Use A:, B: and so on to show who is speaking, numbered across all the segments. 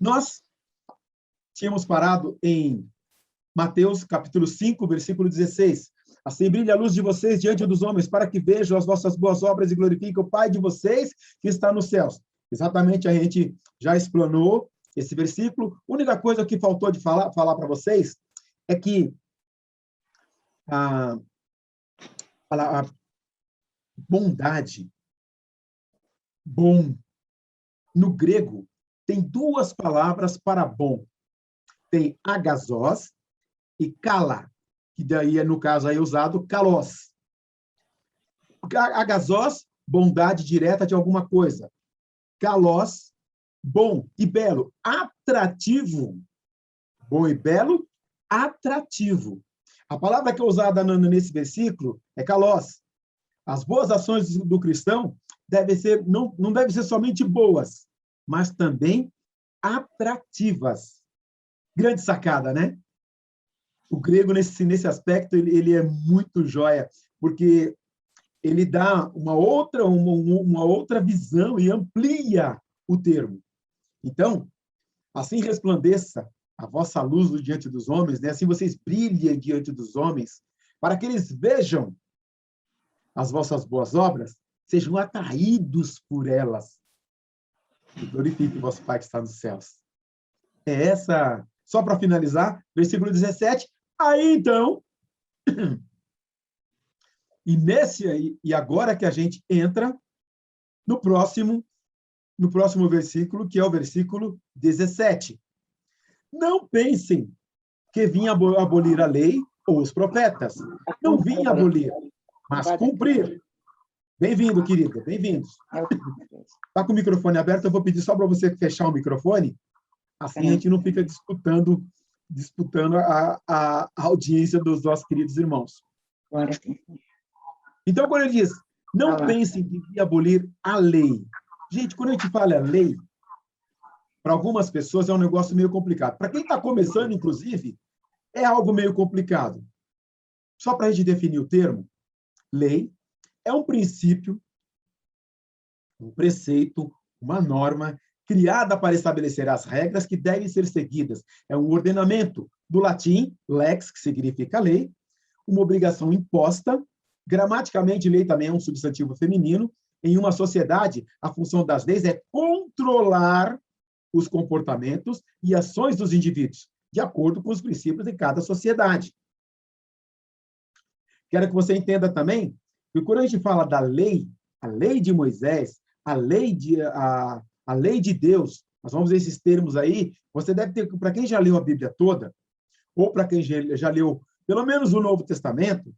A: Nós tínhamos parado em Mateus, capítulo 5, versículo 16. Assim brilha a luz de vocês diante dos homens, para que vejam as vossas boas obras e glorifiquem o Pai de vocês que está nos céus. Exatamente, a gente já explanou esse versículo. A única coisa que faltou de falar para vocês é que a bondade, bom, no grego, tem duas palavras para bom. Tem agazós e kala, que daí, no caso, é usado kalos. Agazós, bondade direta de alguma coisa. Kalos, bom e belo, atrativo. Bom e belo, atrativo. A palavra que é usada nesse versículo é kalos. As boas ações do cristão não devem ser somente boas, mas também atrativas. Grande sacada, né? O grego, nesse aspecto, ele é muito joia, porque ele dá uma outra visão e amplia o termo. Então, assim resplandeça a vossa luz diante dos homens, né? Assim vocês brilhem diante dos homens, para que eles vejam as vossas boas obras, sejam atraídos por elas. E glorifique o vosso Pai que está nos céus. É essa, só para finalizar, versículo 17. Aí, então, e agora que a gente entra no próximo versículo, que é o versículo 17. Não pensem que vim abolir a lei ou os profetas. Não vim abolir, mas cumprir. Bem-vindo, querida, bem-vindos. Está com o microfone aberto, eu vou pedir só para você fechar o microfone, assim a gente não fica disputando a audiência dos nossos queridos irmãos. Então, quando ele diz, não pensem em abolir a lei. Gente, quando a gente fala lei, para algumas pessoas é um negócio meio complicado. Para quem está começando, inclusive, é algo meio complicado. Só para a gente definir o termo, lei é um princípio, um preceito, uma norma criada para estabelecer as regras que devem ser seguidas. É um ordenamento, do latim, lex, que significa lei, uma obrigação imposta. Gramaticalmente, lei também é um substantivo feminino. Em uma sociedade, a função das leis é controlar os comportamentos e ações dos indivíduos, de acordo com os princípios de cada sociedade. Quero que você entenda também que quando a gente fala da lei, a lei de Moisés, a lei de Deus, nós vamos ver esses termos aí, você deve ter, para quem já leu a Bíblia toda, ou para quem já leu pelo menos o Novo Testamento,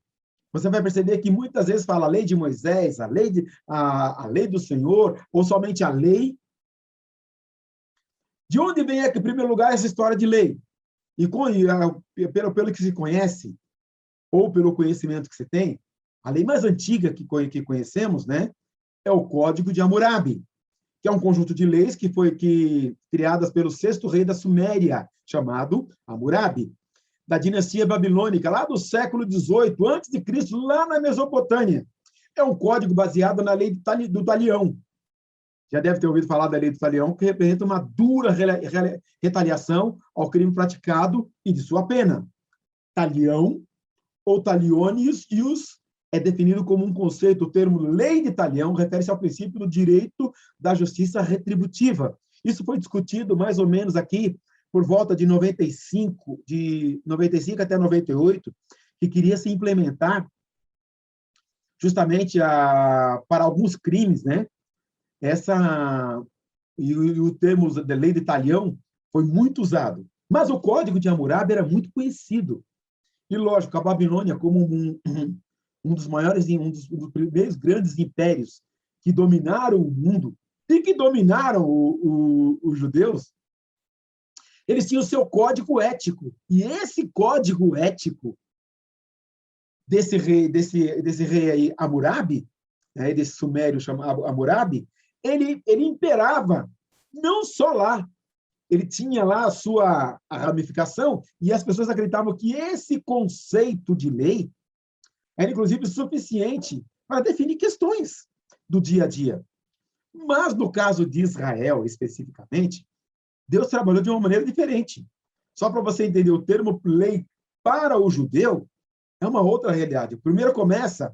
A: você vai perceber que muitas vezes fala a lei de Moisés, a lei do Senhor, ou somente a lei. De onde vem, em primeiro lugar, essa história de lei? E pelo que se conhece, ou pelo conhecimento que se tem, a lei mais antiga que conhecemos, né, é o Código de Hammurabi, que é um conjunto de leis que criadas pelo sexto rei da Suméria, chamado Hammurabi, da dinastia babilônica, lá do século XVIII, antes de Cristo, lá na Mesopotâmia. É um código baseado na lei do talião. Já deve ter ouvido falar da lei do talião, que representa uma dura retaliação ao crime praticado e de sua pena. Talião, ou talionis ius, é definido como um conceito. O termo lei de talião refere-se ao princípio do direito da justiça retributiva. Isso foi discutido mais ou menos aqui por volta de 95 até 98, que queria se implementar justamente para alguns crimes, né? E o termo da lei de talião foi muito usado. Mas o Código de Hammurabi era muito conhecido. E, lógico, a Babilônia, como um dos primeiros grandes impérios que dominaram o mundo e que dominaram os judeus, eles tinham o seu código ético. E esse código ético desse rei aí, Hammurabi, né, desse sumério chamado Hammurabi, ele imperava não só lá, ele tinha lá a ramificação, e as pessoas acreditavam que esse conceito de lei era, inclusive, suficiente para definir questões do dia a dia. Mas, no caso de Israel, especificamente, Deus trabalhou de uma maneira diferente. Só para você entender, o termo lei para o judeu é uma outra realidade. O primeiro começa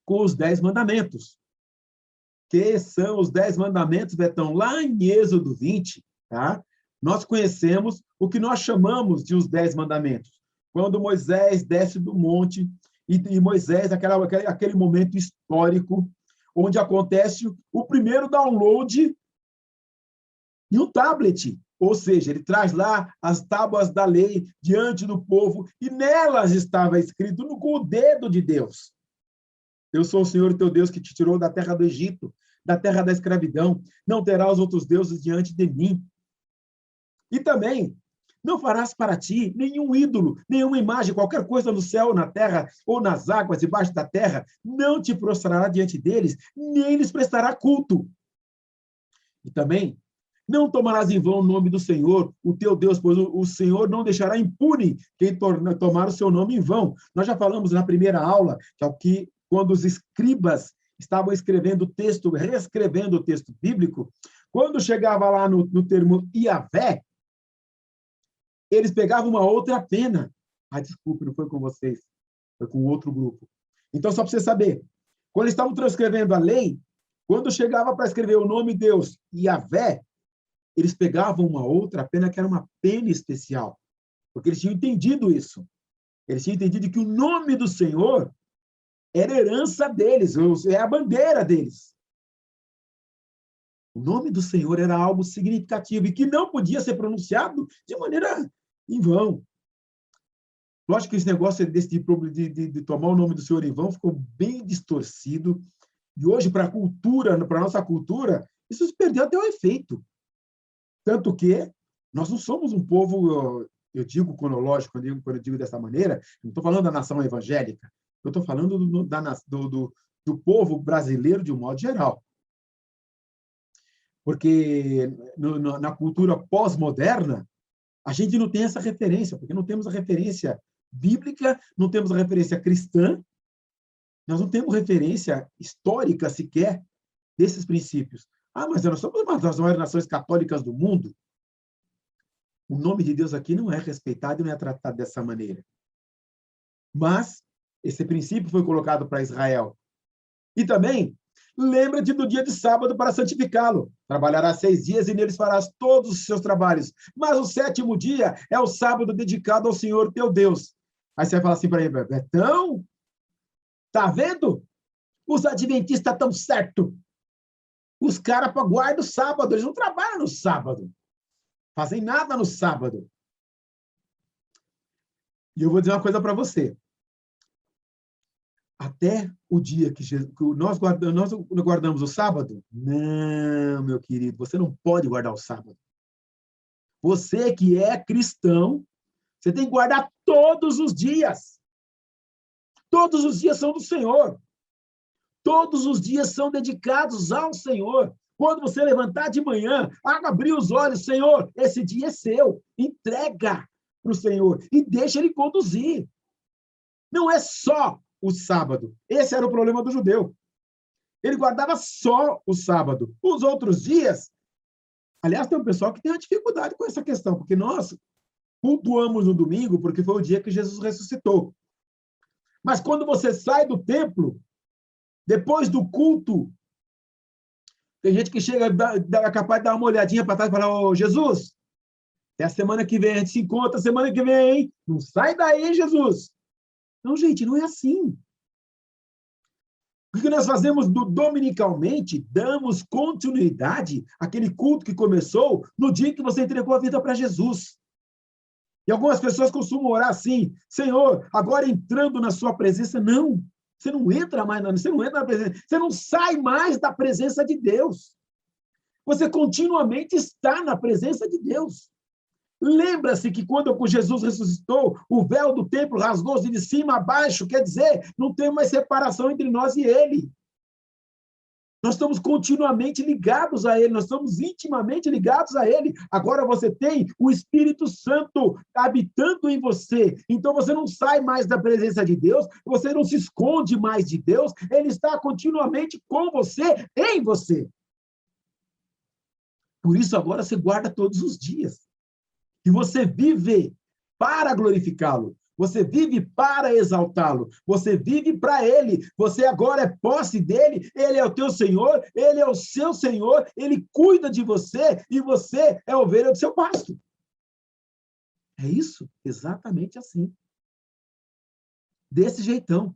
A: com os 10 mandamentos. Que são os 10 mandamentos, Betão? Lá em Êxodo 20, tá? Nós conhecemos o que nós chamamos de os 10 mandamentos. Quando Moisés desce do monte, e Moisés, aquele momento histórico, onde acontece o primeiro download em um tablet. Ou seja, ele traz lá as tábuas da lei diante do povo, e nelas estava escrito com o dedo de Deus. Eu sou o Senhor teu Deus que te tirou da terra do Egito, da terra da escravidão. Não terás outros deuses diante de mim. E também, não farás para ti nenhum ídolo, nenhuma imagem, qualquer coisa no céu, na terra ou nas águas debaixo da terra. Não te prostrará diante deles, nem lhes prestará culto. E também, não tomarás em vão o nome do Senhor, o teu Deus, pois o Senhor não deixará impune quem tomar o seu nome em vão. Nós já falamos na primeira aula, que é o que, quando os escribas estavam escrevendo o texto, reescrevendo o texto bíblico, quando chegava lá no termo Iavé, eles pegavam uma outra pena. Desculpe, não foi com vocês, foi com outro grupo. Então, só para você saber, quando eles estavam transcrevendo a lei, quando chegava para escrever o nome de Deus, Iavé, eles pegavam uma outra pena que era uma pena especial, porque eles tinham entendido isso. Eles tinham entendido que o nome do Senhor era herança deles, é a bandeira deles. O nome do Senhor era algo significativo e que não podia ser pronunciado de maneira em vão. Lógico que esse negócio de tomar o nome do Senhor em vão ficou bem distorcido. E hoje, para a nossa cultura, isso se perdeu até o efeito. Tanto que nós não somos um povo, eu digo cronológico, quando eu digo dessa maneira, não estou falando da nação evangélica, eu estou falando do povo brasileiro de um modo geral. Porque na cultura pós-moderna, a gente não tem essa referência, porque não temos a referência bíblica, não temos a referência cristã, nós não temos referência histórica sequer desses princípios. Mas nós somos uma das maiores nações católicas do mundo. O nome de Deus aqui não é respeitado e não é tratado dessa maneira. Mas esse princípio foi colocado para Israel. E também, lembra-te do dia de sábado para santificá-lo. Trabalharás 6 dias e neles farás todos os seus trabalhos. Mas o 7º dia é o sábado dedicado ao Senhor teu Deus. Aí você vai falar assim para ele, Betão, tá vendo? Os adventistas estão certos. Os caras guardam o sábado, eles não trabalham no sábado. Fazem nada no sábado. E eu vou dizer uma coisa para você. Até o dia que nós guardamos o sábado? Não, meu querido, você não pode guardar o sábado. Você que é cristão, você tem que guardar todos os dias. Todos os dias são do Senhor. Todos os dias são dedicados ao Senhor. Quando você levantar de manhã, abrir os olhos, Senhor, esse dia é seu. Entrega para o Senhor e deixa Ele conduzir. Não é só o sábado. Esse era o problema do judeu. Ele guardava só o sábado. Os outros dias... Aliás, tem um pessoal que tem uma dificuldade com essa questão, porque nós cultuamos no domingo porque foi o dia que Jesus ressuscitou. Mas quando você sai do templo, depois do culto, tem gente que chega, é capaz de dar uma olhadinha para trás e falar, ô, Jesus, até a semana que vem, a gente se encontra semana que vem, hein? Não sai daí, Jesus. Não, gente, não é assim. O que nós fazemos dominicalmente? Damos continuidade àquele culto que começou no dia que você entregou a vida para Jesus. E algumas pessoas costumam orar assim, Senhor, agora entrando na sua presença. Não, você não entra mais, você não entra na presença, você não sai mais da presença de Deus. Você continuamente está na presença de Deus. Lembra-se que quando Jesus ressuscitou, o véu do templo rasgou-se de cima a baixo, quer dizer, não tem mais separação entre nós e Ele. Nós estamos continuamente ligados a Ele, nós estamos intimamente ligados a Ele. Agora você tem o Espírito Santo habitando em você. Então você não sai mais da presença de Deus, você não se esconde mais de Deus, Ele está continuamente com você, em você. Por isso, agora você guarda todos os dias. E você vive para glorificá-lo. Você vive para exaltá-lo. Você vive para ele. Você agora é posse dele. Ele é o teu Senhor. Ele é o seu Senhor. Ele cuida de você e você é a ovelha do seu pasto. É isso, exatamente assim. Desse jeitão.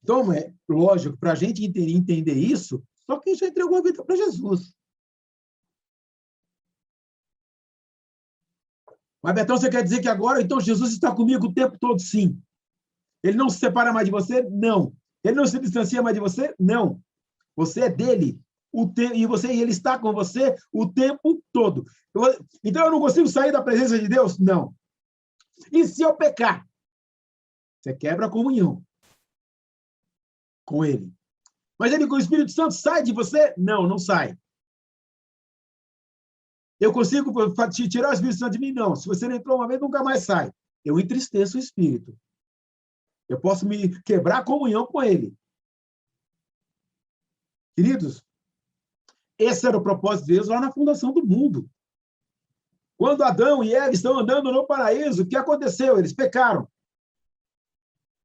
A: Então, é lógico, para a gente entender isso, só quem já entregou a vida para Jesus. Mas, Betão, você quer dizer que agora, então, Jesus está comigo o tempo todo? Sim. Ele não se separa mais de você? Não. Ele não se distancia mais de você? Não. Você é dele. E ele está com você o tempo todo. Então, eu não consigo sair da presença de Deus? Não. E se eu pecar? Você quebra a comunhão com ele. Mas ele, com o Espírito Santo, sai de você? Não, não sai. Eu consigo tirar o Espírito Santo de mim? Não. Se você não entrou uma vez, nunca mais sai. Eu entristeço o Espírito. Eu posso me quebrar a comunhão com ele. Queridos, esse era o propósito de Deus lá na fundação do mundo. Quando Adão e Eva estão andando no paraíso, o que aconteceu? Eles pecaram.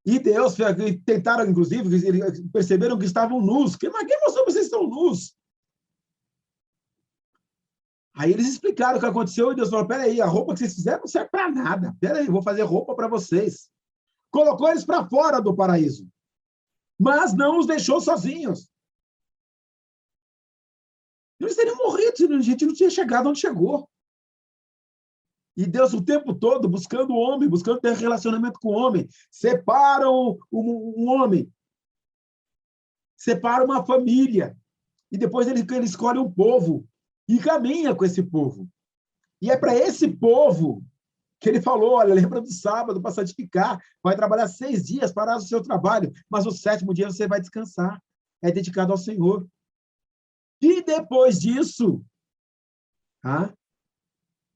A: E Deus, tentaram, inclusive, perceberam que estavam nus. Mas quem mostrou que vocês estão nus? Aí eles explicaram o que aconteceu e Deus falou, peraí, a roupa que vocês fizeram não serve para nada. Peraí, eu vou fazer roupa para vocês. Colocou eles para fora do paraíso. Mas não os deixou sozinhos. Eles teriam morrido se a gente não tinha chegado onde chegou. E Deus o tempo todo buscando o homem, buscando ter relacionamento com o homem. Separa um homem. Separa uma família. E depois ele escolhe um povo. E caminha com esse povo. E é para esse povo que ele falou, olha, lembra do sábado para santificar. Vai trabalhar 6 dias, parar o seu trabalho. Mas o 7º dia você vai descansar. É dedicado ao Senhor. E depois disso,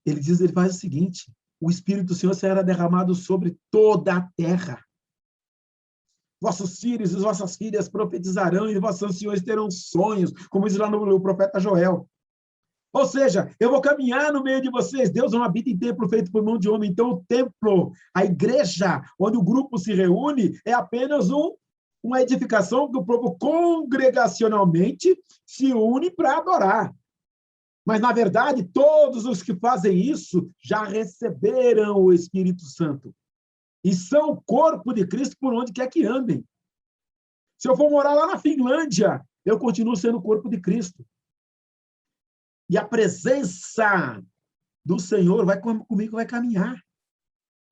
A: ele faz o seguinte, o Espírito do Senhor será derramado sobre toda a terra. Vossos filhos e vossas filhas profetizarão e vossos anciões terão sonhos, como diz lá no profeta Joel. Ou seja, eu vou caminhar no meio de vocês. Deus não habita em templo feito por mão de homem. Então, o templo, a igreja, onde o grupo se reúne, é apenas uma edificação que o povo congregacionalmente se une para adorar. Mas, na verdade, todos os que fazem isso já receberam o Espírito Santo. E são o corpo de Cristo por onde quer que andem. Se eu for morar lá na Finlândia, eu continuo sendo o corpo de Cristo. E a presença do Senhor vai comigo, vai caminhar.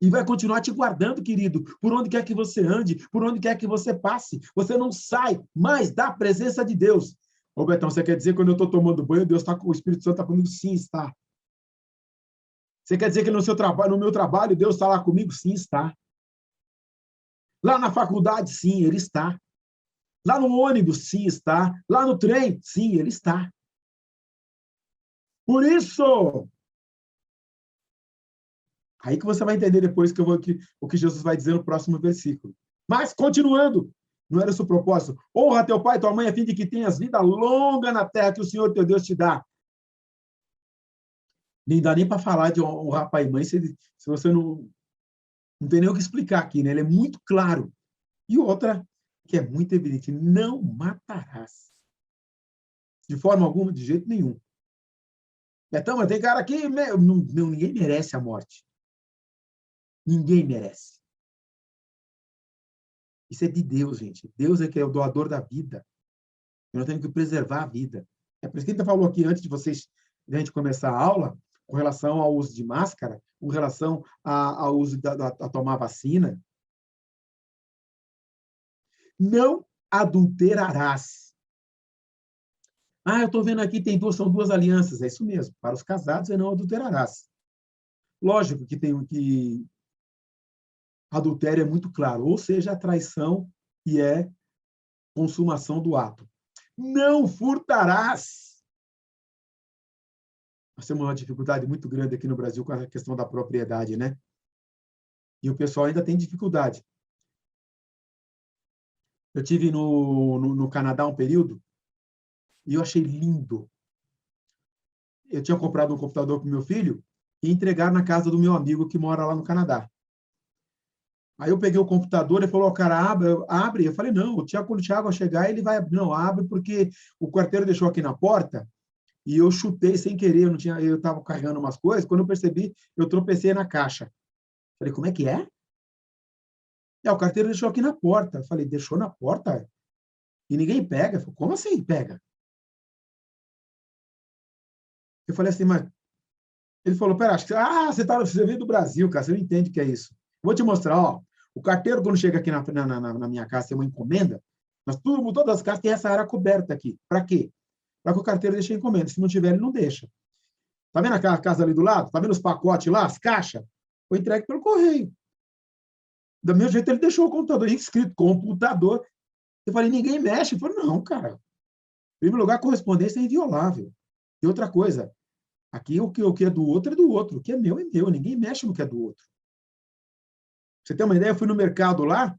A: E vai continuar te guardando, querido, por onde quer que você ande, por onde quer que você passe. Você não sai mais da presença de Deus. Ô, Betão, você quer dizer que quando eu estou tomando banho, Deus está com o Espírito Santo está comigo? Sim, está. Você quer dizer que no meu trabalho, Deus está lá comigo? Sim, está. Lá na faculdade, sim, Ele está. Lá no ônibus, sim, está. Lá no trem, sim, Ele está. Por isso, aí que você vai entender depois o que Jesus vai dizer no próximo versículo. Mas, continuando, não era esse o propósito. Honra teu pai e tua mãe, a fim de que tenhas vida longa na terra que o Senhor teu Deus te dá. Nem dá nem para falar de honrar pai e mãe se você não tem nem o que explicar aqui, né? Ele é muito claro. E outra, que é muito evidente, não matarás. De forma alguma, de jeito nenhum. Então, mas tem cara que ninguém merece a morte. Ninguém merece. Isso é de Deus, gente. Deus é que é o doador da vida. Nós temos que preservar a vida. É por isso que a gente falou aqui antes de a gente começar a aula, com relação ao uso de máscara, com relação ao uso a tomar vacina. Não adulterarás. Eu estou vendo aqui, são 2 alianças. É isso mesmo. Para os casados, não adulterarás. Lógico que tem que adultério é muito claro, ou seja, a traição e consumação do ato. Não furtarás. Nós temos uma dificuldade muito grande aqui no Brasil com a questão da propriedade, né? E o pessoal ainda tem dificuldade. Eu tive no Canadá um período e eu achei lindo eu tinha comprado um computador para o meu filho e entregar na casa do meu amigo que mora lá no Canadá. Aí eu peguei o computador e falou, oh, cara, abre, abre. Eu falei, não, quando o Thiago chegar, ele vai abrir. Não, abre porque o carteiro deixou aqui na porta e eu chutei sem querer, eu estava carregando umas coisas, quando eu percebi, eu tropecei na caixa. Falei, como é que é? O carteiro deixou aqui na porta. Eu falei, deixou na porta? E ninguém pega? Eu falei, como assim pega? Eu falei assim, mas... Ele falou, pera, você veio do Brasil, cara, você não entende o que é isso. Vou te mostrar, ó. O carteiro, quando chega aqui na minha casa, tem uma encomenda, todas as casas têm essa área coberta aqui. Para quê? Para que o carteiro deixe a encomenda. Se não tiver, ele não deixa. Tá vendo aquela casa ali do lado? Tá vendo os pacotes lá, as caixas? Foi entregue pelo correio. Do meu jeito, ele deixou o computador escrito, computador. Eu falei, ninguém mexe. Eu falei, não, cara. Em primeiro lugar, a correspondência é inviolável. E outra coisa, aqui o que é do outro é do outro. O que é meu é meu. Ninguém mexe no que é do outro. Pra você ter uma ideia, eu fui no mercado lá,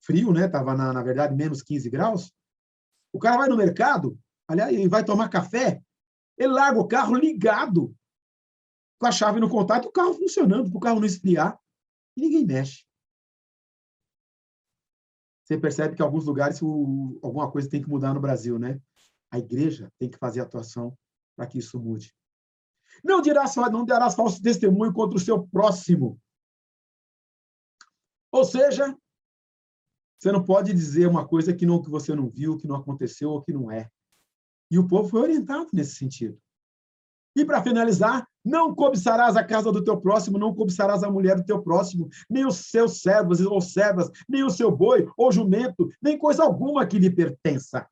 A: frio, né? Tava, na verdade, menos 15 graus. O cara vai no mercado, aliás, ele vai tomar café, ele larga o carro ligado, com a chave no contato, o carro funcionando, para o carro não esfriar, e ninguém mexe. Você percebe que em alguns lugares alguma coisa tem que mudar no Brasil, né? A igreja tem que fazer atuação para que isso mude. Não darás falso testemunho contra o seu próximo. Ou seja, você não pode dizer uma coisa que você não viu, que não aconteceu ou que não é. E o povo foi orientado nesse sentido. E, para finalizar, não cobiçarás a casa do teu próximo, não cobiçarás a mulher do teu próximo, nem os seus servos ou servas, nem o seu boi ou jumento, nem coisa alguma que lhe pertença.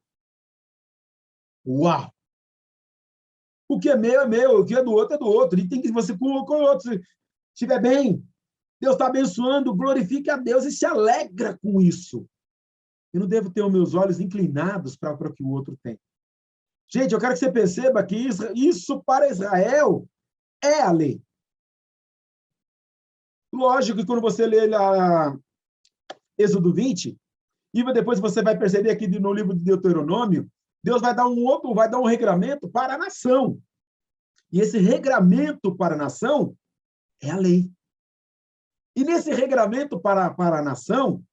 A: Uau! O que é meu, o que é do outro é do outro. E tem que você com o outro. Se estiver bem, Deus está abençoando, glorifique a Deus e se alegra com isso. Eu não devo ter os meus olhos inclinados para o que o outro tem. Gente, eu quero que você perceba que isso para Israel é a lei. Lógico que quando você lê lá Êxodo 20, e depois você vai perceber aqui no livro de Deuteronômio, Deus vai dar um regramento para a nação. E esse regramento para a nação é a lei. E nesse regramento para a nação,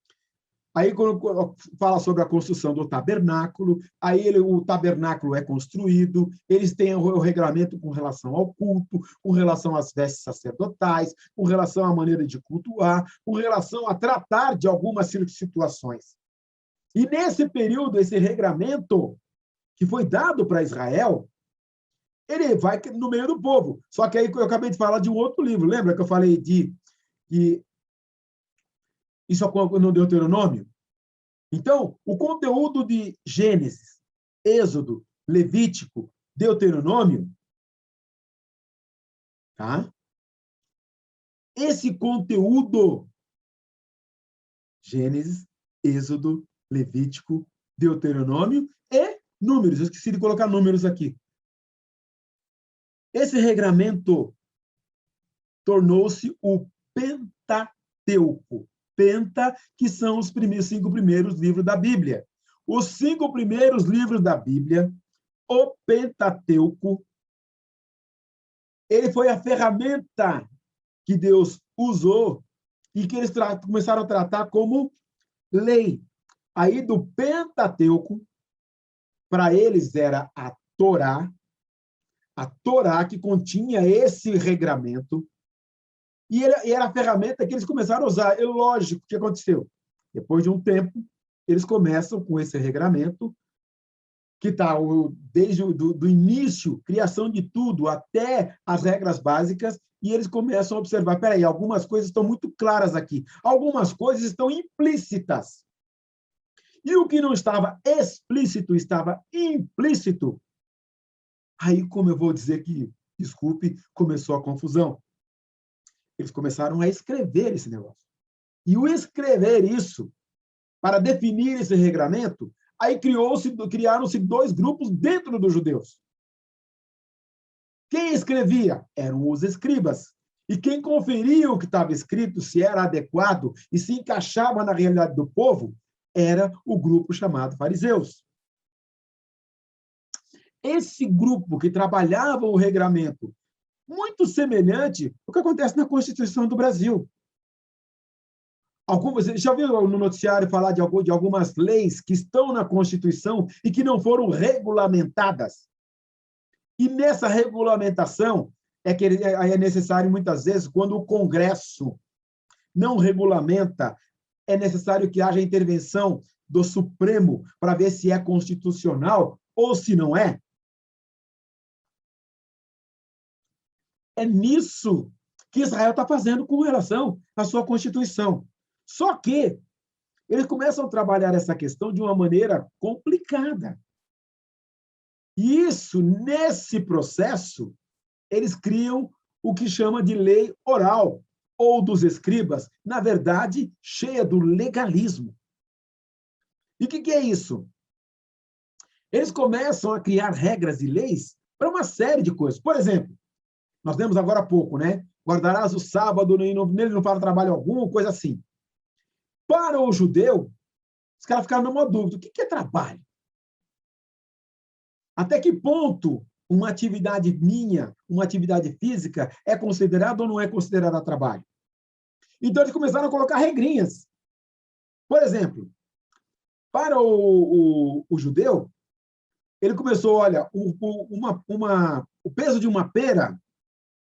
A: aí quando fala sobre a construção do tabernáculo, aí o tabernáculo é construído, eles têm o regramento com relação ao culto, com relação às vestes sacerdotais, com relação à maneira de cultuar, com relação a tratar de algumas situações. E nesse período, esse regramento que foi dado para Israel, ele vai no meio do povo. Só que aí eu acabei de falar de um outro livro, lembra que eu falei que isso no Deuteronômio? Então, o conteúdo de Gênesis, Êxodo, Levítico, Deuteronômio, tá? Esse conteúdo, Gênesis, Êxodo, Levítico, Deuteronômio e Números. Eu esqueci de colocar números aqui. Esse regramento tornou-se o Pentateuco. Penta, que são os 5 primeiros livros da Bíblia. Os 5 primeiros livros da Bíblia, o Pentateuco, ele foi a ferramenta que Deus usou e que eles começaram a tratar como lei. Aí, do Pentateuco, para eles era a Torá que continha esse regramento, e era a ferramenta que eles começaram a usar. E lógico, o que aconteceu? Depois de um tempo, eles começam com esse regramento, que está desde do início, criação de tudo, até as regras básicas, e eles começam a observar, espera aí, algumas coisas estão muito claras aqui, algumas coisas estão implícitas. E o que não estava explícito estava implícito. Aí, como eu vou dizer que, desculpe, começou a confusão. Eles começaram a escrever esse negócio. E o escrever isso, para definir esse regramento, aí criaram-se 2 grupos dentro dos judeus. Quem escrevia? Eram os escribas. E quem conferia o que estava escrito, se era adequado e se encaixava na realidade do povo, era o grupo chamado fariseus. esse grupo que trabalhava o regramento, muito semelhante ao que acontece na Constituição do Brasil. Você já viu no noticiário falar de algumas leis que estão na Constituição e que não foram regulamentadas? E nessa regulamentação é necessário, muitas vezes, quando o Congresso não regulamenta, é necessário que haja intervenção do Supremo para ver se é constitucional ou se não é. É nisso que Israel está fazendo com relação à sua Constituição. Só que eles começam a trabalhar essa questão de uma maneira complicada. E isso, nesse processo, eles criam o que chama de lei oral, ou dos escribas, na verdade, cheia do legalismo. E o que é isso? Eles começam a criar regras e leis para uma série de coisas. Por exemplo, nós temos agora há pouco, né? Guardarás o sábado, nele não para trabalho algum, coisa assim. Para o judeu, os caras ficaram numa dúvida. O que é trabalho? Até que ponto uma atividade minha, uma atividade física, é considerada ou não é considerada trabalho? Então, eles começaram a colocar regrinhas. Por exemplo, para o judeu, ele começou, olha, o peso de uma pera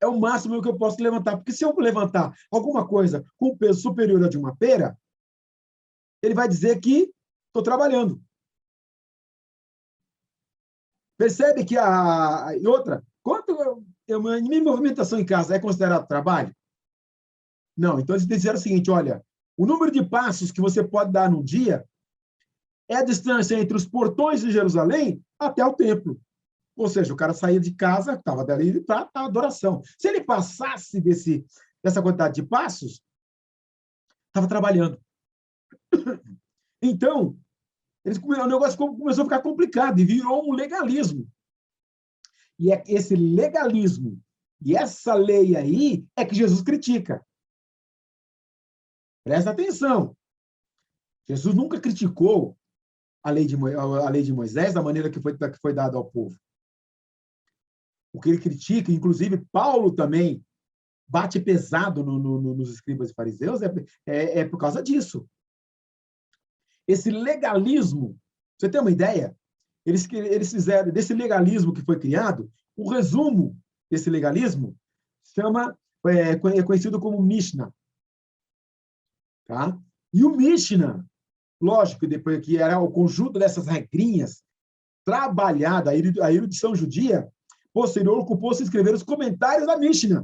A: é o máximo que eu posso levantar, porque se eu levantar alguma coisa com peso superior a de uma pera, ele vai dizer que estou trabalhando. Percebe que e outra, minha movimentação em casa é considerado trabalho? Não, então eles disseram o seguinte, olha, o número de passos que você pode dar num dia é a distância entre os portões de Jerusalém até o templo. Ou seja, o cara saía de casa, estava dali para a adoração. Se ele passasse dessa quantidade de passos, estava trabalhando. Então, o negócio começou a ficar complicado e virou um legalismo. E é esse legalismo e essa lei aí é que Jesus critica. Presta atenção. Jesus nunca criticou a lei de Moisés da maneira que foi dada ao povo. O que ele critica, inclusive Paulo também bate pesado nos escribas e fariseus, é por causa disso. Esse legalismo, você tem uma ideia? Eles fizeram, desse legalismo que foi criado, o resumo desse legalismo é conhecido como Mishnah. Tá? E o Mishnah, lógico, depois que era o conjunto dessas regrinhas trabalhada, a erudição judia, posterior ocupou-se escrever os comentários da Mishnah.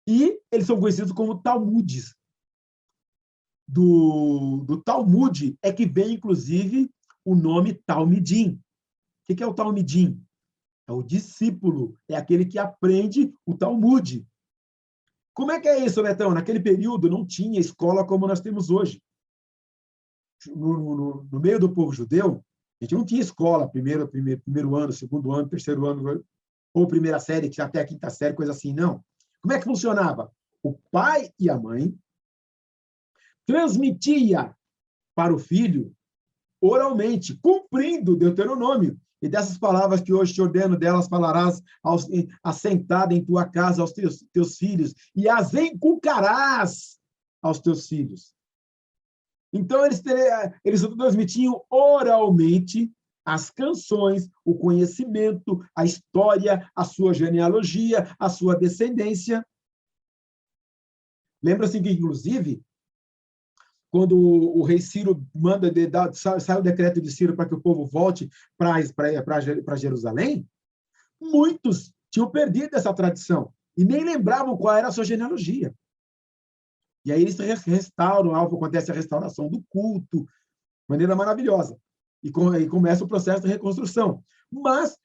A: E eles são conhecidos como Talmudes. Do Talmud é que vem, inclusive, o nome Talmidim. O que é o Talmidim? É o discípulo, é aquele que aprende o Talmud. Como é que é isso, Betão? Naquele período não tinha escola como nós temos hoje. No meio do povo judeu, a gente não tinha escola, primeiro ano, segundo ano, terceiro ano, ou primeira série, que até a quinta série, coisa assim, não. Como é que funcionava? O pai e a mãe transmitia para o filho oralmente, cumprindo o Deuteronômio. E dessas palavras que hoje te ordeno, delas falarás assentada em tua casa aos teus filhos, e as inculcarás aos teus filhos. Então, eles transmitiam oralmente as canções, o conhecimento, a história, a sua genealogia, a sua descendência. Lembra-se que, inclusive, quando o rei Ciro sai o decreto de Ciro para que o povo volte para Jerusalém, muitos tinham perdido essa tradição e nem lembravam qual era a sua genealogia. E aí eles restauram, acontece a restauração do culto, de maneira maravilhosa. E começa o processo de reconstrução. Mas,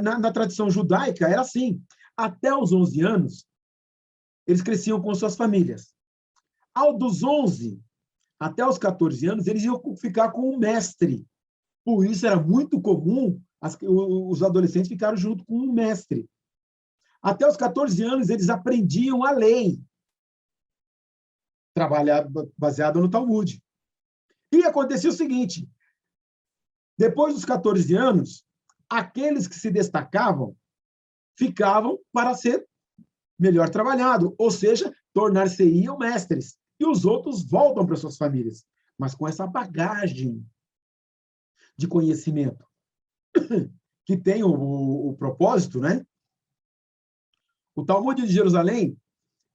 A: na tradição judaica, era assim. Até os 11 anos, eles cresciam com suas famílias. Dos 11 até os 14 anos, eles iam ficar com um mestre. Por isso, era muito comum os adolescentes ficarem junto com um mestre. Até os 14 anos, eles aprendiam a lei, baseada no Talmud. E acontecia o seguinte, depois dos 14 anos, aqueles que se destacavam ficavam para ser melhor trabalhado, ou seja, tornar-se-iam mestres. E os outros voltam para suas famílias, mas com essa bagagem de conhecimento que tem o propósito, né? O Talmud de Jerusalém,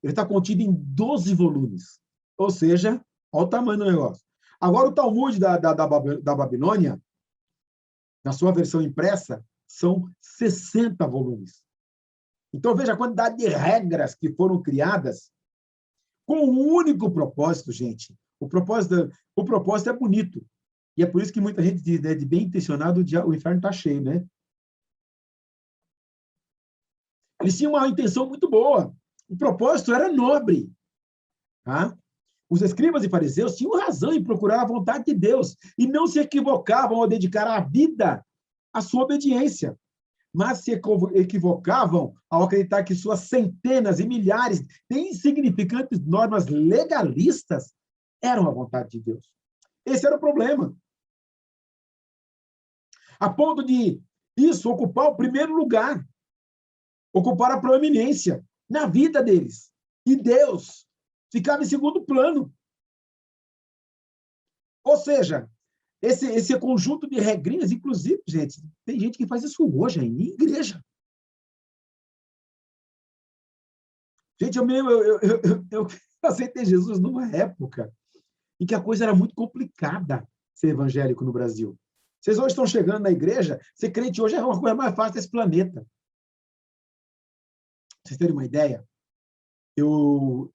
A: ele está contido em 12 volumes, ou seja, olha o tamanho do negócio. Agora, o Talmud da Babilônia, na sua versão impressa, são 60 volumes. Então, veja a quantidade de regras que foram criadas com um único propósito, gente. O propósito é bonito. E é por isso que muita gente diz, né, de bem intencionado, o inferno está cheio, né? Eles tinham uma intenção muito boa. O propósito era nobre. Tá? Os escribas e fariseus tinham razão em procurar a vontade de Deus e não se equivocavam ao dedicar a vida à sua obediência, mas se equivocavam ao acreditar que suas centenas e milhares de insignificantes normas legalistas eram a vontade de Deus. Esse era o problema. A ponto de isso ocupar o primeiro lugar, ocupar a proeminência na vida deles. E Deus ficava em segundo plano. Ou seja, esse conjunto de regrinhas, inclusive, gente, tem gente que faz isso hoje em igreja. Gente, eu aceitei Jesus numa época em que a coisa era muito complicada ser evangélico no Brasil. Vocês hoje estão chegando na igreja, ser crente hoje é uma coisa mais fácil desse planeta. Pra vocês terem uma ideia, eu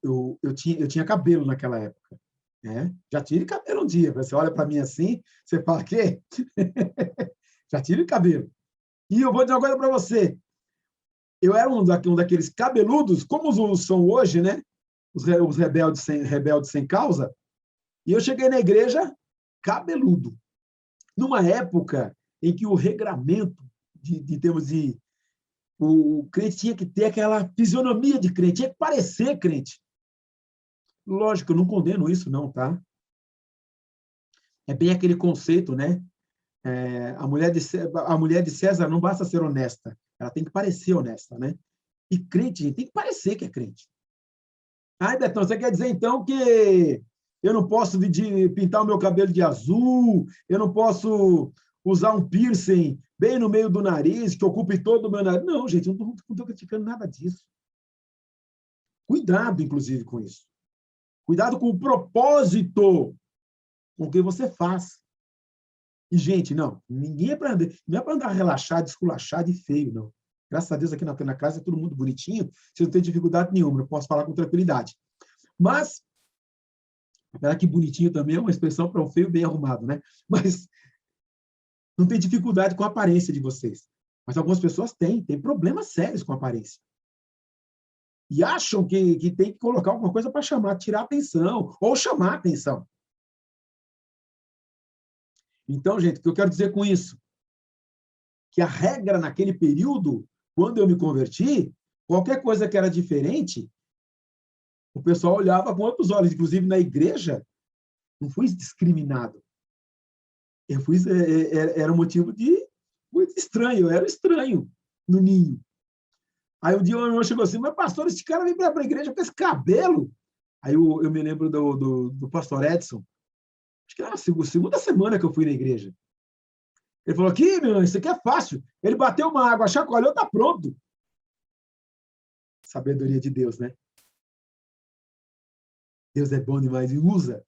A: tinha cabelo naquela época. Né? Já tive cabelo um dia. Você olha para mim assim, você fala, quê? Já tive cabelo. E eu vou dizer uma coisa para você. Eu era um daqueles cabeludos, como os são hoje, né? Os rebeldes sem causa. E eu cheguei na igreja cabeludo. Numa época em que o regramento de termos de... O crente tinha que ter aquela fisionomia de crente, tinha que parecer crente. Lógico, eu não condeno isso, não, tá? É bem aquele conceito, né? A mulher de César não basta ser honesta, ela tem que parecer honesta, né? E crente, gente, tem que parecer que é crente. Ai, Betão, você quer dizer, então, que eu não posso pintar o meu cabelo de azul, eu não posso usar um piercing bem no meio do nariz, que ocupe todo o meu nariz? Não, gente, eu não estou criticando nada disso. Cuidado, inclusive, com isso. Cuidado com o propósito com que você faz. E, gente, não, ninguém é para andar relaxado, esculachado e feio, não. Graças a Deus, aqui na casa é todo mundo bonitinho, você não tem dificuldade nenhuma, eu posso falar com tranquilidade. Mas, apesar que bonitinho também é uma expressão para um feio bem arrumado, né? Mas não tem dificuldade com a aparência de vocês. Mas algumas pessoas têm problemas sérios com a aparência. E acham que tem que colocar alguma coisa para tirar atenção, ou chamar atenção. Então, gente, o que eu quero dizer com isso? Que a regra naquele período, quando eu me converti, qualquer coisa que era diferente, o pessoal olhava com outros olhos. Inclusive, na igreja, não fui discriminado. Era um motivo de muito estranho. Eu era estranho no ninho. Aí um dia o irmão chegou assim, mas pastor, esse cara vem para a igreja com esse cabelo. Aí eu me lembro do pastor Edson, acho que era a segunda semana que eu fui na igreja. Ele falou, aqui, meu irmão, isso aqui é fácil. Ele bateu uma água, chacoalhou, tá pronto. Sabedoria de Deus, né? Deus é bom demais e usa.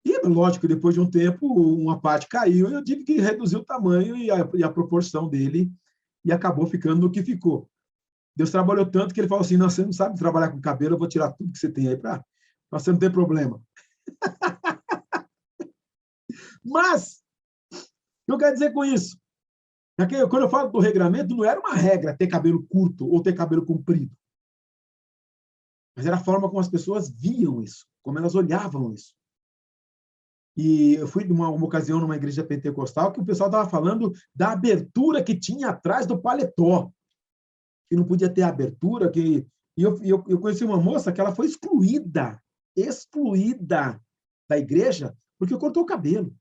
A: E, lógico, depois de um tempo, uma parte caiu e eu tive que reduzir o tamanho e a proporção dele e acabou ficando no que ficou. Deus trabalhou tanto que ele falou assim, não, você não sabe trabalhar com cabelo, eu vou tirar tudo que você tem aí para você não ter problema. Mas, o que eu quero dizer com isso? Quando eu falo do regramento, não era uma regra ter cabelo curto ou ter cabelo comprido. Mas era a forma como as pessoas viam isso, como elas olhavam isso. E eu fui numa ocasião numa igreja pentecostal que o pessoal estava falando da abertura que tinha atrás do paletó. Que não podia ter abertura. E eu conheci uma moça que ela foi excluída da igreja porque cortou o cabelo.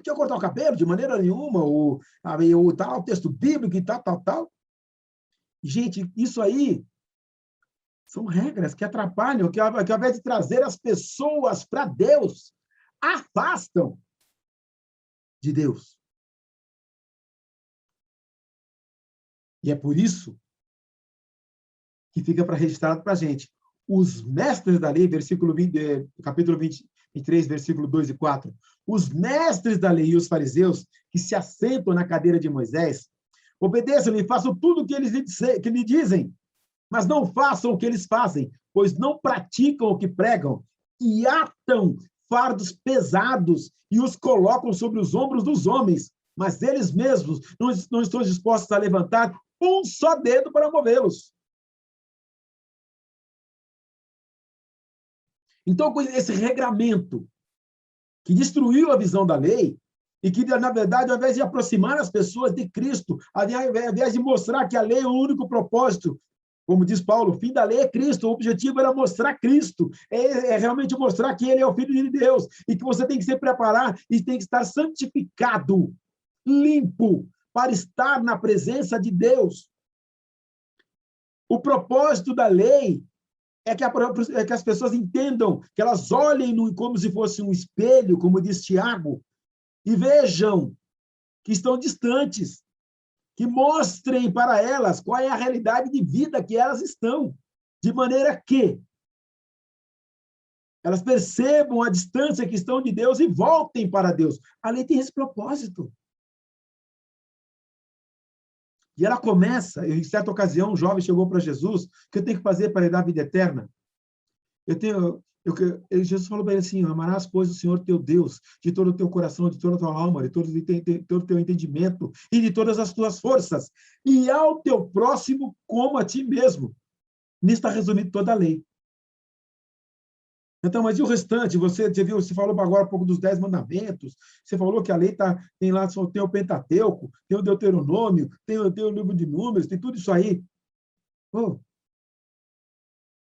A: podia cortar o cabelo de maneira nenhuma, ou tal, texto bíblico e tal. Gente, isso aí são regras que atrapalham, que ao invés de trazer as pessoas para Deus, afastam de Deus. E é por isso que fica para registrado para a gente. Os mestres da lei, capítulo 23, versículo 2 e 4, os mestres da lei e os fariseus que se assentam na cadeira de Moisés, obedeçam-lhe e façam tudo o que eles lhe dizem, mas não façam o que eles fazem, pois não praticam o que pregam e atam fardos pesados e os colocam sobre os ombros dos homens, mas eles mesmos não estão dispostos a levantar um só dedo para movê-los. Então, esse regramento que destruiu a visão da lei e que, na verdade, ao invés de aproximar as pessoas de Cristo, ao invés de mostrar que a lei é o único propósito, como diz Paulo, o fim da lei é Cristo, o objetivo era mostrar Cristo, é realmente mostrar que ele é o Filho de Deus e que você tem que se preparar e tem que estar santificado, limpo, para estar na presença de Deus. O propósito da lei é que as pessoas entendam, que elas olhem como se fosse um espelho, como diz Tiago, e vejam que estão distantes, que mostrem para elas qual é a realidade de vida que elas estão, de maneira que elas percebam a distância que estão de Deus e voltem para Deus. A lei tem esse propósito. E ela começa, em certa ocasião, um jovem chegou para Jesus, o que eu tenho que fazer para herdar a vida eterna? Jesus falou para ele assim, amarás, pois, o Senhor teu Deus, de todo o teu coração, de toda a tua alma, de todo o teu entendimento e de todas as tuas forças, e ao teu próximo como a ti mesmo. Nisso está resumido toda a lei. Então, mas e o restante? Você falou agora um pouco dos 10 mandamentos, você falou que a lei tem lá, tem o Pentateuco, tem o Deuteronômio, tem o livro de Números, tem tudo isso aí. Oh.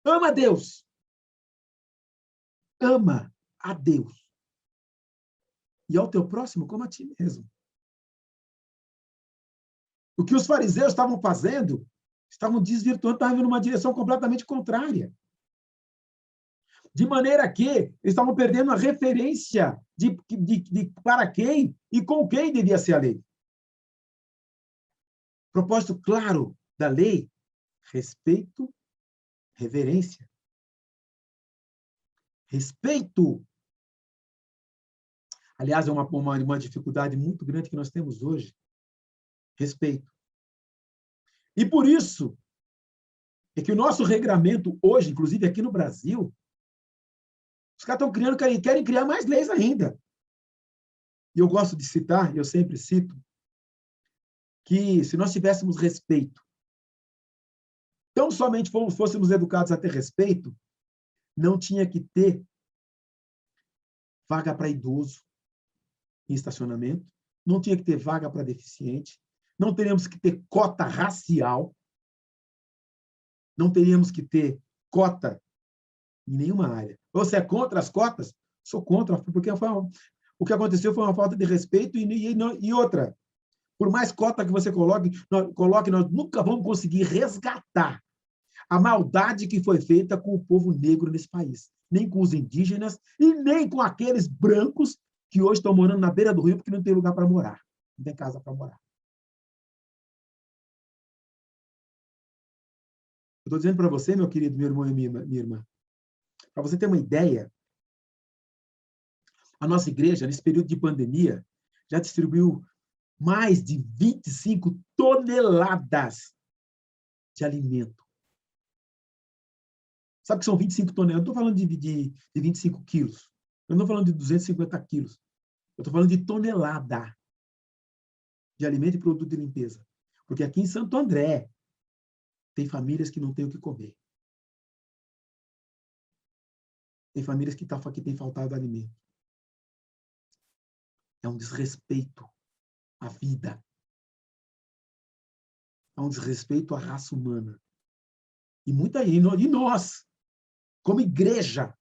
A: Ama a Deus. Ama a Deus. E ao teu próximo como a ti mesmo. O que os fariseus estavam fazendo, estavam desvirtuando, estavam indo numa direção completamente contrária. De maneira que eles estavam perdendo a referência de para quem e com quem devia ser a lei. Propósito claro da lei, respeito, reverência. Respeito. Aliás, é uma dificuldade muito grande que nós temos hoje. Respeito. E por isso é que o nosso regramento hoje, inclusive aqui no Brasil, os caras estão criando, querem criar mais leis ainda. E eu gosto de citar, eu sempre cito, que se nós tivéssemos respeito, tão somente fôssemos educados a ter respeito, não tinha que ter vaga para idoso em estacionamento, não tinha que ter vaga para deficiente, não teríamos que ter cota racial, não teríamos que ter cota em nenhuma área. Você é contra as cotas? Sou contra, porque o que aconteceu foi uma falta de respeito e outra. Por mais cota que você coloque, nós nunca vamos conseguir resgatar a maldade que foi feita com o povo negro nesse país. Nem com os indígenas e nem com aqueles brancos que hoje estão morando na beira do rio porque não tem lugar para morar. Não tem casa para morar. Eu estou dizendo para você, meu querido, meu irmão e minha irmã, para você ter uma ideia, a nossa igreja, nesse período de pandemia, já distribuiu mais de 25 toneladas de alimento. Sabe que são 25 toneladas? Eu não estou falando de 25 quilos. Eu não estou falando de 250 quilos. Eu estou falando de tonelada de alimento e produto de limpeza. Porque aqui em Santo André tem famílias que não têm o que comer. Tem famílias que têm faltado alimento. É um desrespeito à vida. É um desrespeito à raça humana. E nós, como igreja,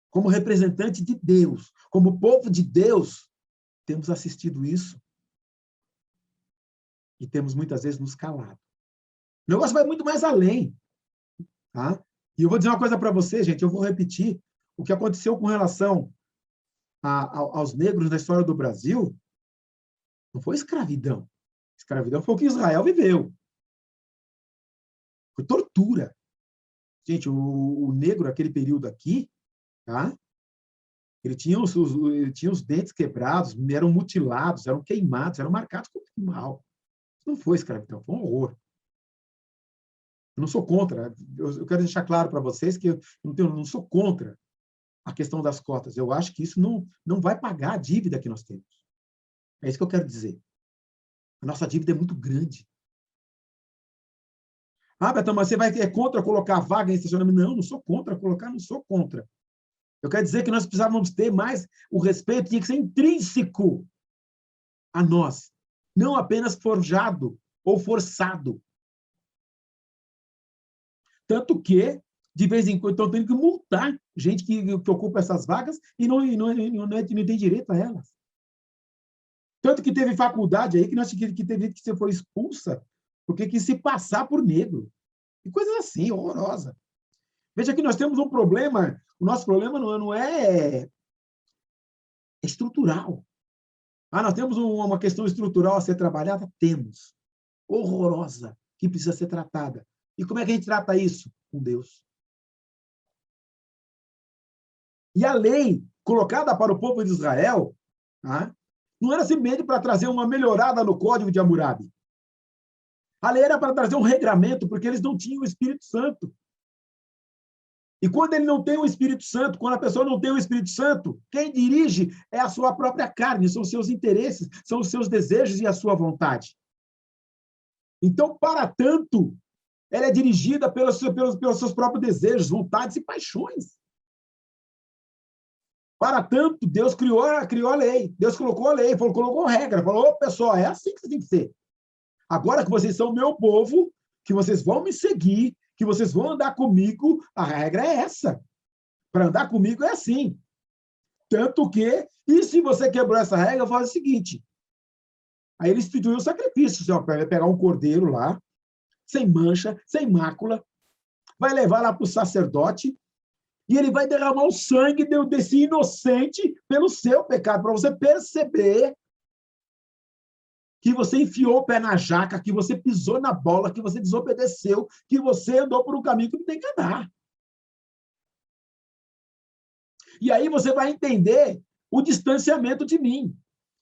A: como representante de Deus, como povo de Deus, temos assistido isso e temos muitas vezes nos calado. O negócio vai muito mais além, tá? E eu vou dizer uma coisa para você, gente, eu vou repetir o que aconteceu com relação aos negros na história do Brasil. Não foi escravidão. Escravidão foi o que Israel viveu. Foi tortura. Gente, o negro, naquele período aqui, tá? Ele tinha os dentes quebrados, eram mutilados, eram queimados, eram marcados como animal. Isso não foi escravidão, foi um horror. Eu não sou contra. Eu quero deixar claro para vocês que eu não sou contra a questão das cotas. Eu acho que isso não vai pagar a dívida que nós temos. É isso que eu quero dizer. A nossa dívida é muito grande. Ah, Betão, mas você é contra colocar vaga em estacionamento? Não, não sou contra colocar, não sou contra. Eu quero dizer que nós precisávamos ter mais, o respeito tinha que ser intrínseco a nós, não apenas forjado ou forçado. Tanto que, de vez em quando, estão tendo que multar gente que ocupa essas vagas e não tem direito a elas. Tanto que teve faculdade aí que teve que você foi expulsa porque quis se passar por negro. E coisas assim, horrorosa. Veja que nós temos um problema, o nosso problema não é estrutural. Ah, nós temos uma questão estrutural a ser trabalhada? Temos. Horrorosa, que precisa ser tratada. E como é que a gente trata isso? Com Deus. E a lei colocada para o povo de Israel, tá? Não era simplesmente para trazer uma melhorada no Código de Hammurabi. A lei era para trazer um regramento, porque eles não tinham o Espírito Santo. E quando ele não tem o Espírito Santo, quando a pessoa não tem o Espírito Santo, quem dirige é a sua própria carne, são os seus interesses, são os seus desejos e a sua vontade. Então, para tanto, ela é dirigida pelos seus próprios desejos, vontades e paixões. Para tanto, Deus criou a lei, Deus colocou a lei, colocou regra, falou, pessoal, é assim que você tem que ser. Agora que vocês são meu povo, que vocês vão me seguir, que vocês vão andar comigo, a regra é essa. Para andar comigo é assim. Tanto que, e se você quebrou essa regra, faz o seguinte. Aí ele instituiu o sacrifício. Você vai pegar um cordeiro lá, sem mancha, sem mácula, vai levar lá para o sacerdote, e ele vai derramar o sangue desse inocente pelo seu pecado, para você perceber que você enfiou o pé na jaca, que você pisou na bola, que você desobedeceu, que você andou por um caminho que não tem que andar. E aí você vai entender o distanciamento de mim.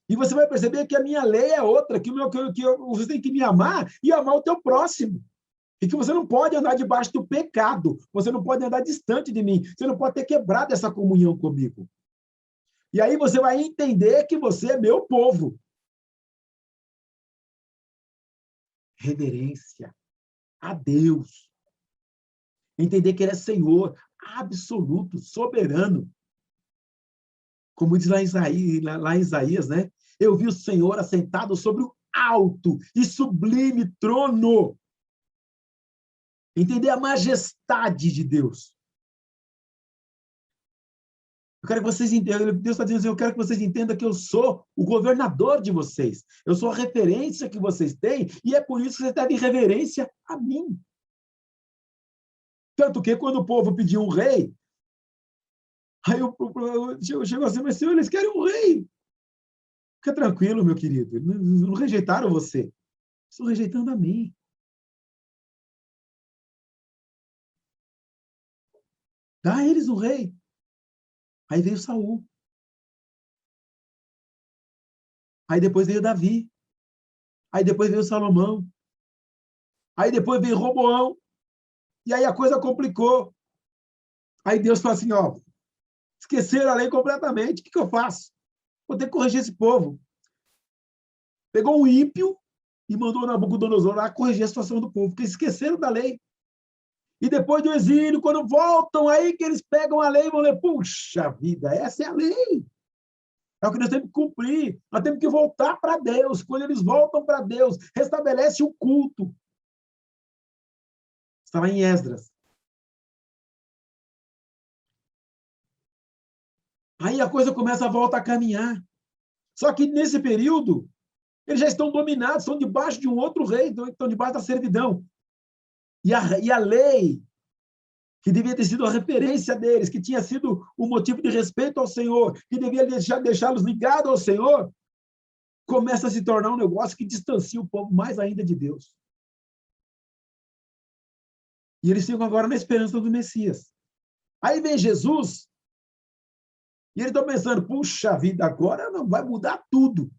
A: E você vai perceber que a minha lei é outra, você tem que me amar e amar o teu próximo. E que você não pode andar debaixo do pecado, você não pode andar distante de mim, você não pode ter quebrado essa comunhão comigo. E aí você vai entender que você é meu povo. Reverência a Deus. Entender que Ele é Senhor, absoluto, soberano. Como diz lá em Isaías, né? Eu vi o Senhor assentado sobre o alto e sublime trono. Entender a majestade de Deus. Eu quero que vocês entendam, Deus está dizendo assim, eu quero que vocês entendam que eu sou o governador de vocês. Eu sou a referência que vocês têm, e é por isso que vocês devem reverência a mim. Tanto que quando o povo pediu um rei, aí chegou assim, mas senhor, eles querem um rei. Fica tranquilo, meu querido, eles não rejeitaram você, estão rejeitando a mim. Dá a eles um rei. Aí veio Saul. Aí depois veio Davi. Aí depois veio Salomão. Aí depois veio Roboão. E aí a coisa complicou. Aí Deus falou assim, ó, esqueceram a lei completamente, o que eu faço? Vou ter que corrigir esse povo. Pegou um ímpio e mandou Nabucodonosor lá corrigir a situação do povo, porque esqueceram da lei. E depois do exílio, quando voltam, aí que eles pegam a lei e vão ler, puxa vida, essa é a lei. É o que nós temos que cumprir. Nós temos que voltar para Deus. Quando eles voltam para Deus, restabelece o culto. Está lá em Esdras. Aí a coisa começa a voltar a caminhar. Só que nesse período, eles já estão dominados, estão debaixo de um outro rei, estão debaixo da servidão. E a lei, que devia ter sido a referência deles, que tinha sido o motivo de respeito ao Senhor, que devia deixá-los ligados ao Senhor, começa a se tornar um negócio que distancia o povo mais ainda de Deus. E eles ficam agora na esperança do Messias. Aí vem Jesus, e eles estão pensando, puxa vida, agora não vai mudar tudo.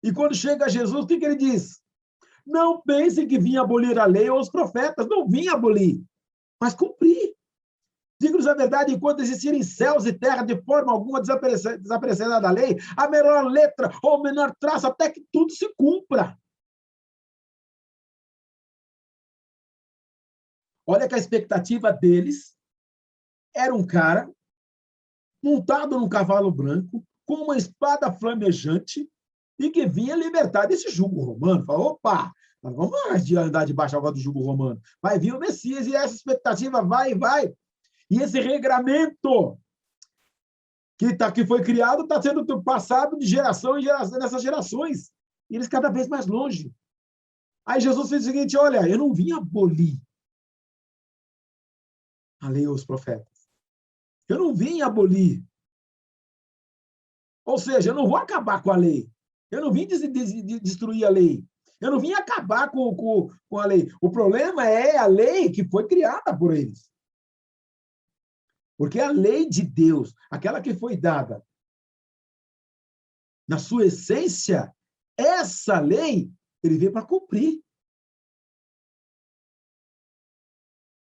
A: E quando chega Jesus, o que ele diz? Não pensem que vim abolir a lei ou os profetas, não vim abolir, mas cumprir. Digo-lhes a verdade, enquanto existirem céus e terra, de forma alguma desaparecerá da lei, a menor letra ou o menor traço, até que tudo se cumpra. Olha que a expectativa deles era um cara montado num cavalo branco, com uma espada flamejante, e que vinha libertar desse jugo romano. Falou, opa, nós vamos andar debaixo agora do jugo romano. Vai vir o Messias, e essa expectativa vai e vai. E esse regramento que foi criado está sendo passado de geração em geração, nessas gerações. E eles cada vez mais longe. Aí Jesus fez o seguinte, olha, eu não vim abolir a lei ou os profetas. Eu não vim abolir. Ou seja, eu não vou acabar com a lei. Eu não vim destruir a lei. Eu não vim acabar com a lei. O problema é a lei que foi criada por eles. Porque a lei de Deus, aquela que foi dada na sua essência, essa lei, ele veio para cumprir.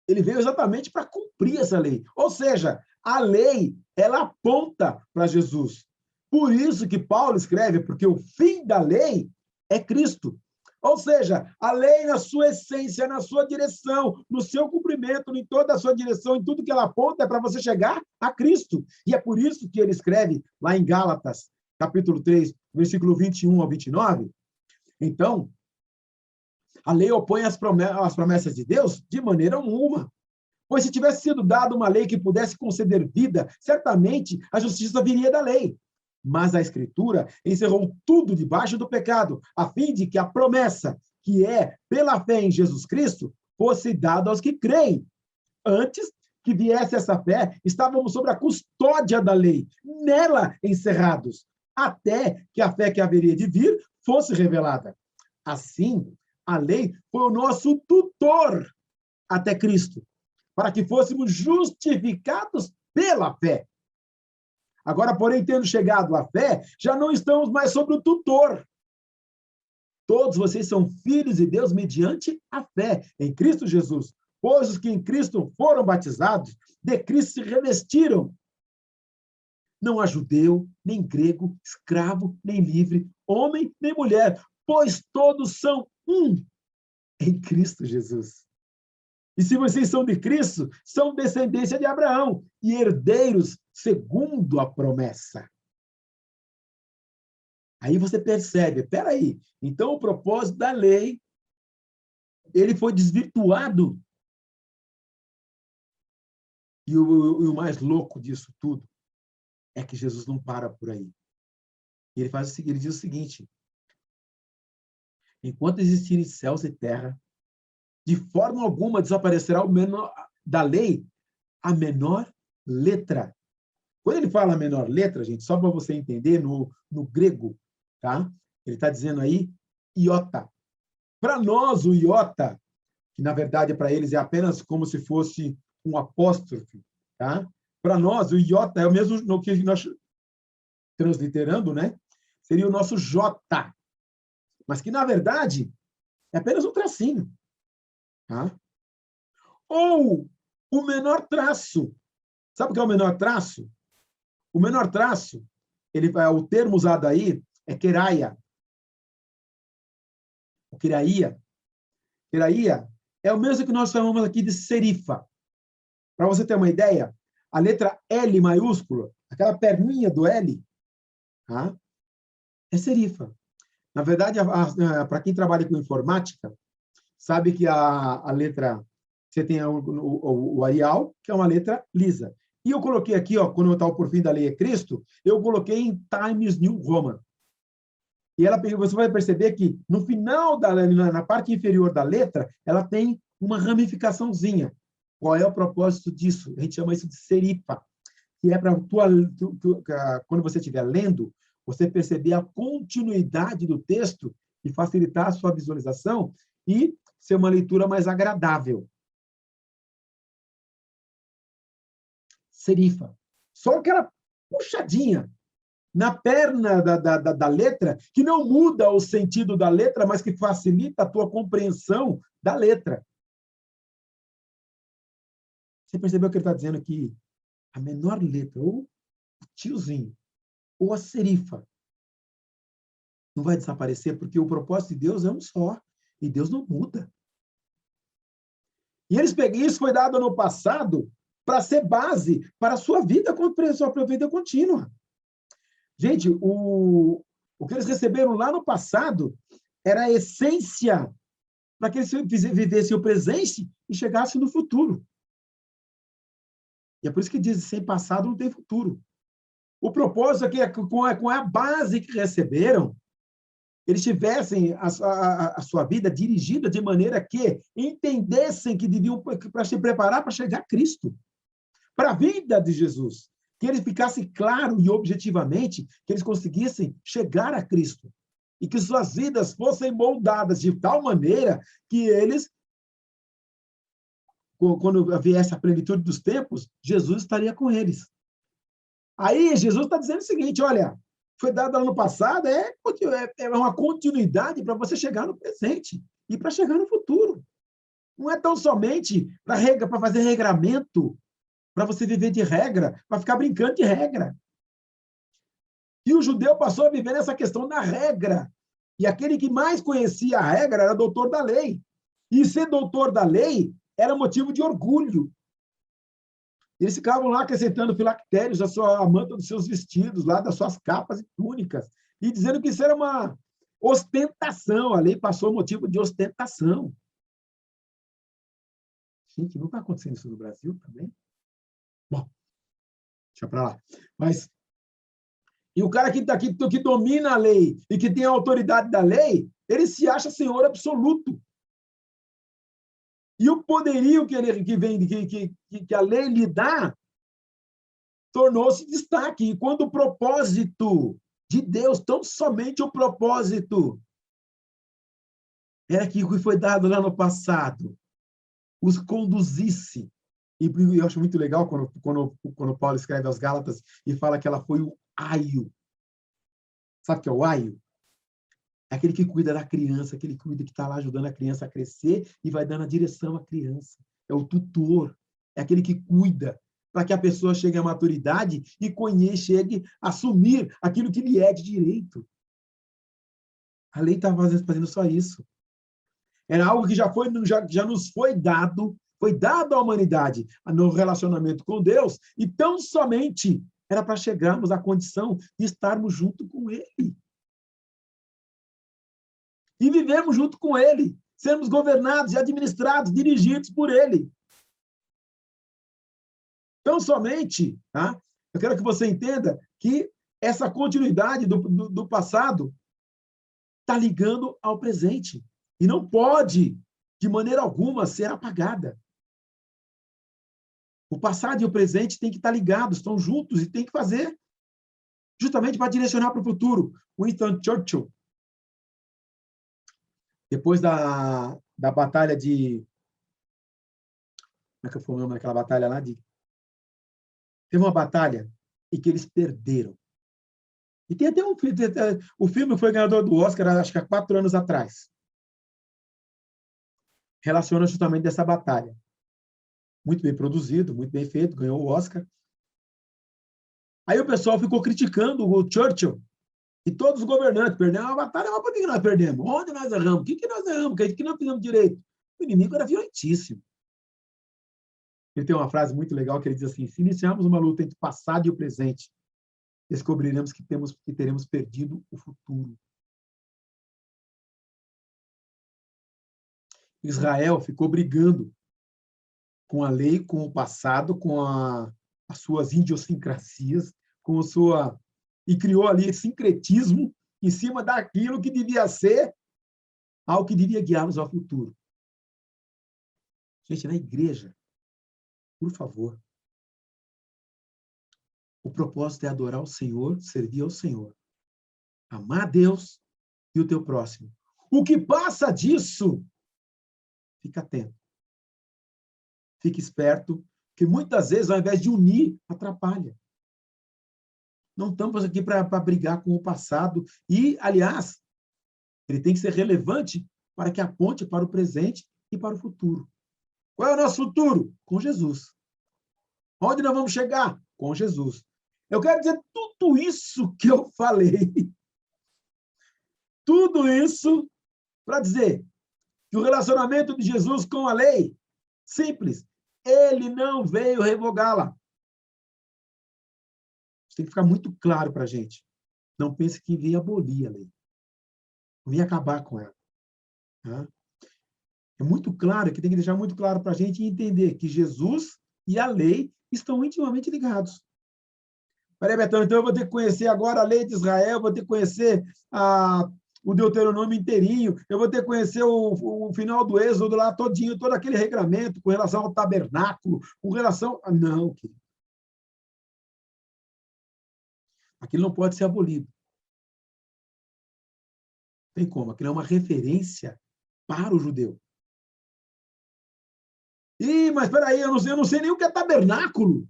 A: Ele veio exatamente para cumprir essa lei. Ou seja, a lei, ela aponta para Jesus. Por isso que Paulo escreve, porque o fim da lei é Cristo. Ou seja, a lei na sua essência, na sua direção, no seu cumprimento, em toda a sua direção, em tudo que ela aponta, é para você chegar a Cristo. E é por isso que ele escreve lá em Gálatas, capítulo 3, versículo 21 ao 29. Então, a lei opõe as promessas de Deus de maneira alguma. Pois se tivesse sido dada uma lei que pudesse conceder vida, certamente a justiça viria da lei. Mas a Escritura encerrou tudo debaixo do pecado, a fim de que a promessa, que é pela fé em Jesus Cristo, fosse dada aos que creem. Antes que viesse essa fé, estávamos sob a custódia da lei, nela encerrados, até que a fé que haveria de vir fosse revelada. Assim, a lei foi o nosso tutor até Cristo, para que fôssemos justificados pela fé. Agora, porém, tendo chegado à fé, já não estamos mais sob o tutor. Todos vocês são filhos de Deus mediante a fé em Cristo Jesus. Pois os que em Cristo foram batizados, de Cristo se revestiram. Não há judeu, nem grego, escravo, nem livre, homem, nem mulher, pois todos são um em Cristo Jesus. E se vocês são de Cristo, são descendência de Abraão e herdeiros segundo a promessa. Aí você percebe, peraí, então o propósito da lei, ele foi desvirtuado. E o mais louco disso tudo é que Jesus não para por aí. Ele diz o seguinte, enquanto existirem céus e terra, de forma alguma desaparecerá o menor da lei, a menor letra. Quando ele fala menor letra, gente, só para você entender, no grego, tá? Ele está dizendo aí iota. Para nós, o iota, que na verdade para eles é apenas como se fosse um apóstrofe, tá? Para nós, o iota é o mesmo no que nós transliterando, né? Seria o nosso J, mas que na verdade é apenas um tracinho, tá? Ou o menor traço. Sabe o que é o menor traço? O menor traço, o termo usado aí é queraia. O queraia. Queraia é o mesmo que nós chamamos aqui de serifa. Para você ter uma ideia, a letra L maiúscula, aquela perninha do L, tá? É serifa. Na verdade, para quem trabalha com informática, sabe que a letra, você tem o Arial, que é uma letra lisa. E eu coloquei aqui, ó, quando eu estava por fim da lei é Cristo, eu coloquei em Times New Roman. E você vai perceber que no final, na parte inferior da letra, ela tem uma ramificaçãozinha. Qual é o propósito disso? A gente chama isso de serifa, que é para quando você estiver lendo, você perceber a continuidade do texto e facilitar a sua visualização e ser uma leitura mais agradável. Serifa. Só aquela puxadinha na perna da letra, que não muda o sentido da letra, mas que facilita a tua compreensão da letra. Você percebeu que ele está dizendo que a menor letra, ou o tiozinho, ou a serifa, não vai desaparecer, porque o propósito de Deus é um só, e Deus não muda. E isso foi dado no passado para ser base para a sua vida, para a sua vida contínua. Gente, o que eles receberam lá no passado era a essência para que eles vivessem o presente e chegassem no futuro. E é por isso que diz, sem passado não tem futuro. O propósito aqui é que com a base que receberam, eles tivessem a sua vida dirigida de maneira que entendessem que deviam para se preparar para chegar a Cristo, para a vida de Jesus. Que ele ficasse claro e objetivamente, que eles conseguissem chegar a Cristo. E que suas vidas fossem moldadas de tal maneira que eles, quando viesse a plenitude dos tempos, Jesus estaria com eles. Aí Jesus está dizendo o seguinte, olha, foi dado ano passado, é uma continuidade para você chegar no presente e para chegar no futuro. Não é tão somente para fazer regramento, para você viver de regra, para ficar brincando de regra. E o judeu passou a viver nessa questão da regra. E aquele que mais conhecia a regra era doutor da lei. E ser doutor da lei era motivo de orgulho. Eles ficavam lá acrescentando filactérios a manta dos seus vestidos, lá das suas capas e túnicas, e dizendo que isso era uma ostentação. A lei passou motivo de ostentação. Gente, não está acontecendo isso no Brasil também? Bom, deixa para lá. Mas, e o cara que domina a lei e que tem a autoridade da lei, ele se acha senhor absoluto. E o poderio que a lei lhe dá tornou-se destaque. E quando o propósito de Deus, tão somente o propósito, era que foi dado lá no passado, os conduzisse. E eu acho muito legal quando Paulo escreve aos Gálatas e fala que ela foi o aio. Sabe o que é o aio? É aquele que cuida da criança, aquele que está lá ajudando a criança a crescer e vai dando a direção à criança. É o tutor, é aquele que cuida para que a pessoa chegue à maturidade e chegue a assumir aquilo que lhe é de direito. A lei estava fazendo só isso. Era algo que já nos foi dado à humanidade no relacionamento com Deus, e tão somente era para chegarmos à condição de estarmos junto com Ele. E vivemos junto com Ele, sermos governados e administrados, dirigidos por Ele. Tão somente, tá? Eu quero que você entenda que essa continuidade do passado está ligando ao presente. E não pode, de maneira alguma, ser apagada. O passado e o presente têm que estar ligados, estão juntos e têm que fazer justamente para direcionar para o futuro. Winston Churchill, depois da batalha de... Como é que foi o nome daquela batalha lá? Teve uma batalha em que eles perderam. E tem até o filme foi ganhador do Oscar, acho que há 4 anos atrás. Relaciona justamente dessa batalha. Muito bem produzido, muito bem feito, ganhou o Oscar. Aí o pessoal ficou criticando o Churchill e todos os governantes. Perdemos a batalha, mas por que nós perdemos? Onde nós erramos? O que nós erramos? O que nós fizemos direito? O inimigo era violentíssimo. Ele tem uma frase muito legal que ele diz assim: se iniciarmos uma luta entre o passado e o presente, descobriremos que teremos perdido o futuro. Israel ficou brigando com a lei, com o passado, com as suas idiosincrasias, e criou ali sincretismo em cima daquilo que devia ser algo que devia guiá-los ao futuro. Gente, na igreja, por favor, o propósito é adorar o Senhor, servir ao Senhor, amar a Deus e o teu próximo. O que passa disso, fica atento. Fique esperto, que muitas vezes, ao invés de unir, atrapalha. Não estamos aqui para brigar com o passado. E, aliás, ele tem que ser relevante para que aponte para o presente e para o futuro. Qual é o nosso futuro? Com Jesus. Onde nós vamos chegar? Com Jesus. Eu quero dizer tudo isso que eu falei. Tudo isso para dizer que o relacionamento de Jesus com a lei, simples, ele não veio revogá-la. Isso tem que ficar muito claro para a gente. Não pense que veio abolir a lei. Veio acabar com ela. Tá? É muito claro, que tem que deixar muito claro para a gente entender que Jesus e a lei estão intimamente ligados. Peraí, Betão, então eu vou ter que conhecer agora a lei de Israel, vou ter que conhecer o Deuteronômio inteirinho, eu vou ter que conhecer o final do Êxodo lá todinho, todo aquele regramento com relação ao tabernáculo, com relação... Não, querido. Aquilo não pode ser abolido. Tem como? Aquilo é uma referência para o judeu. Ih, mas peraí, eu não sei nem o que é tabernáculo.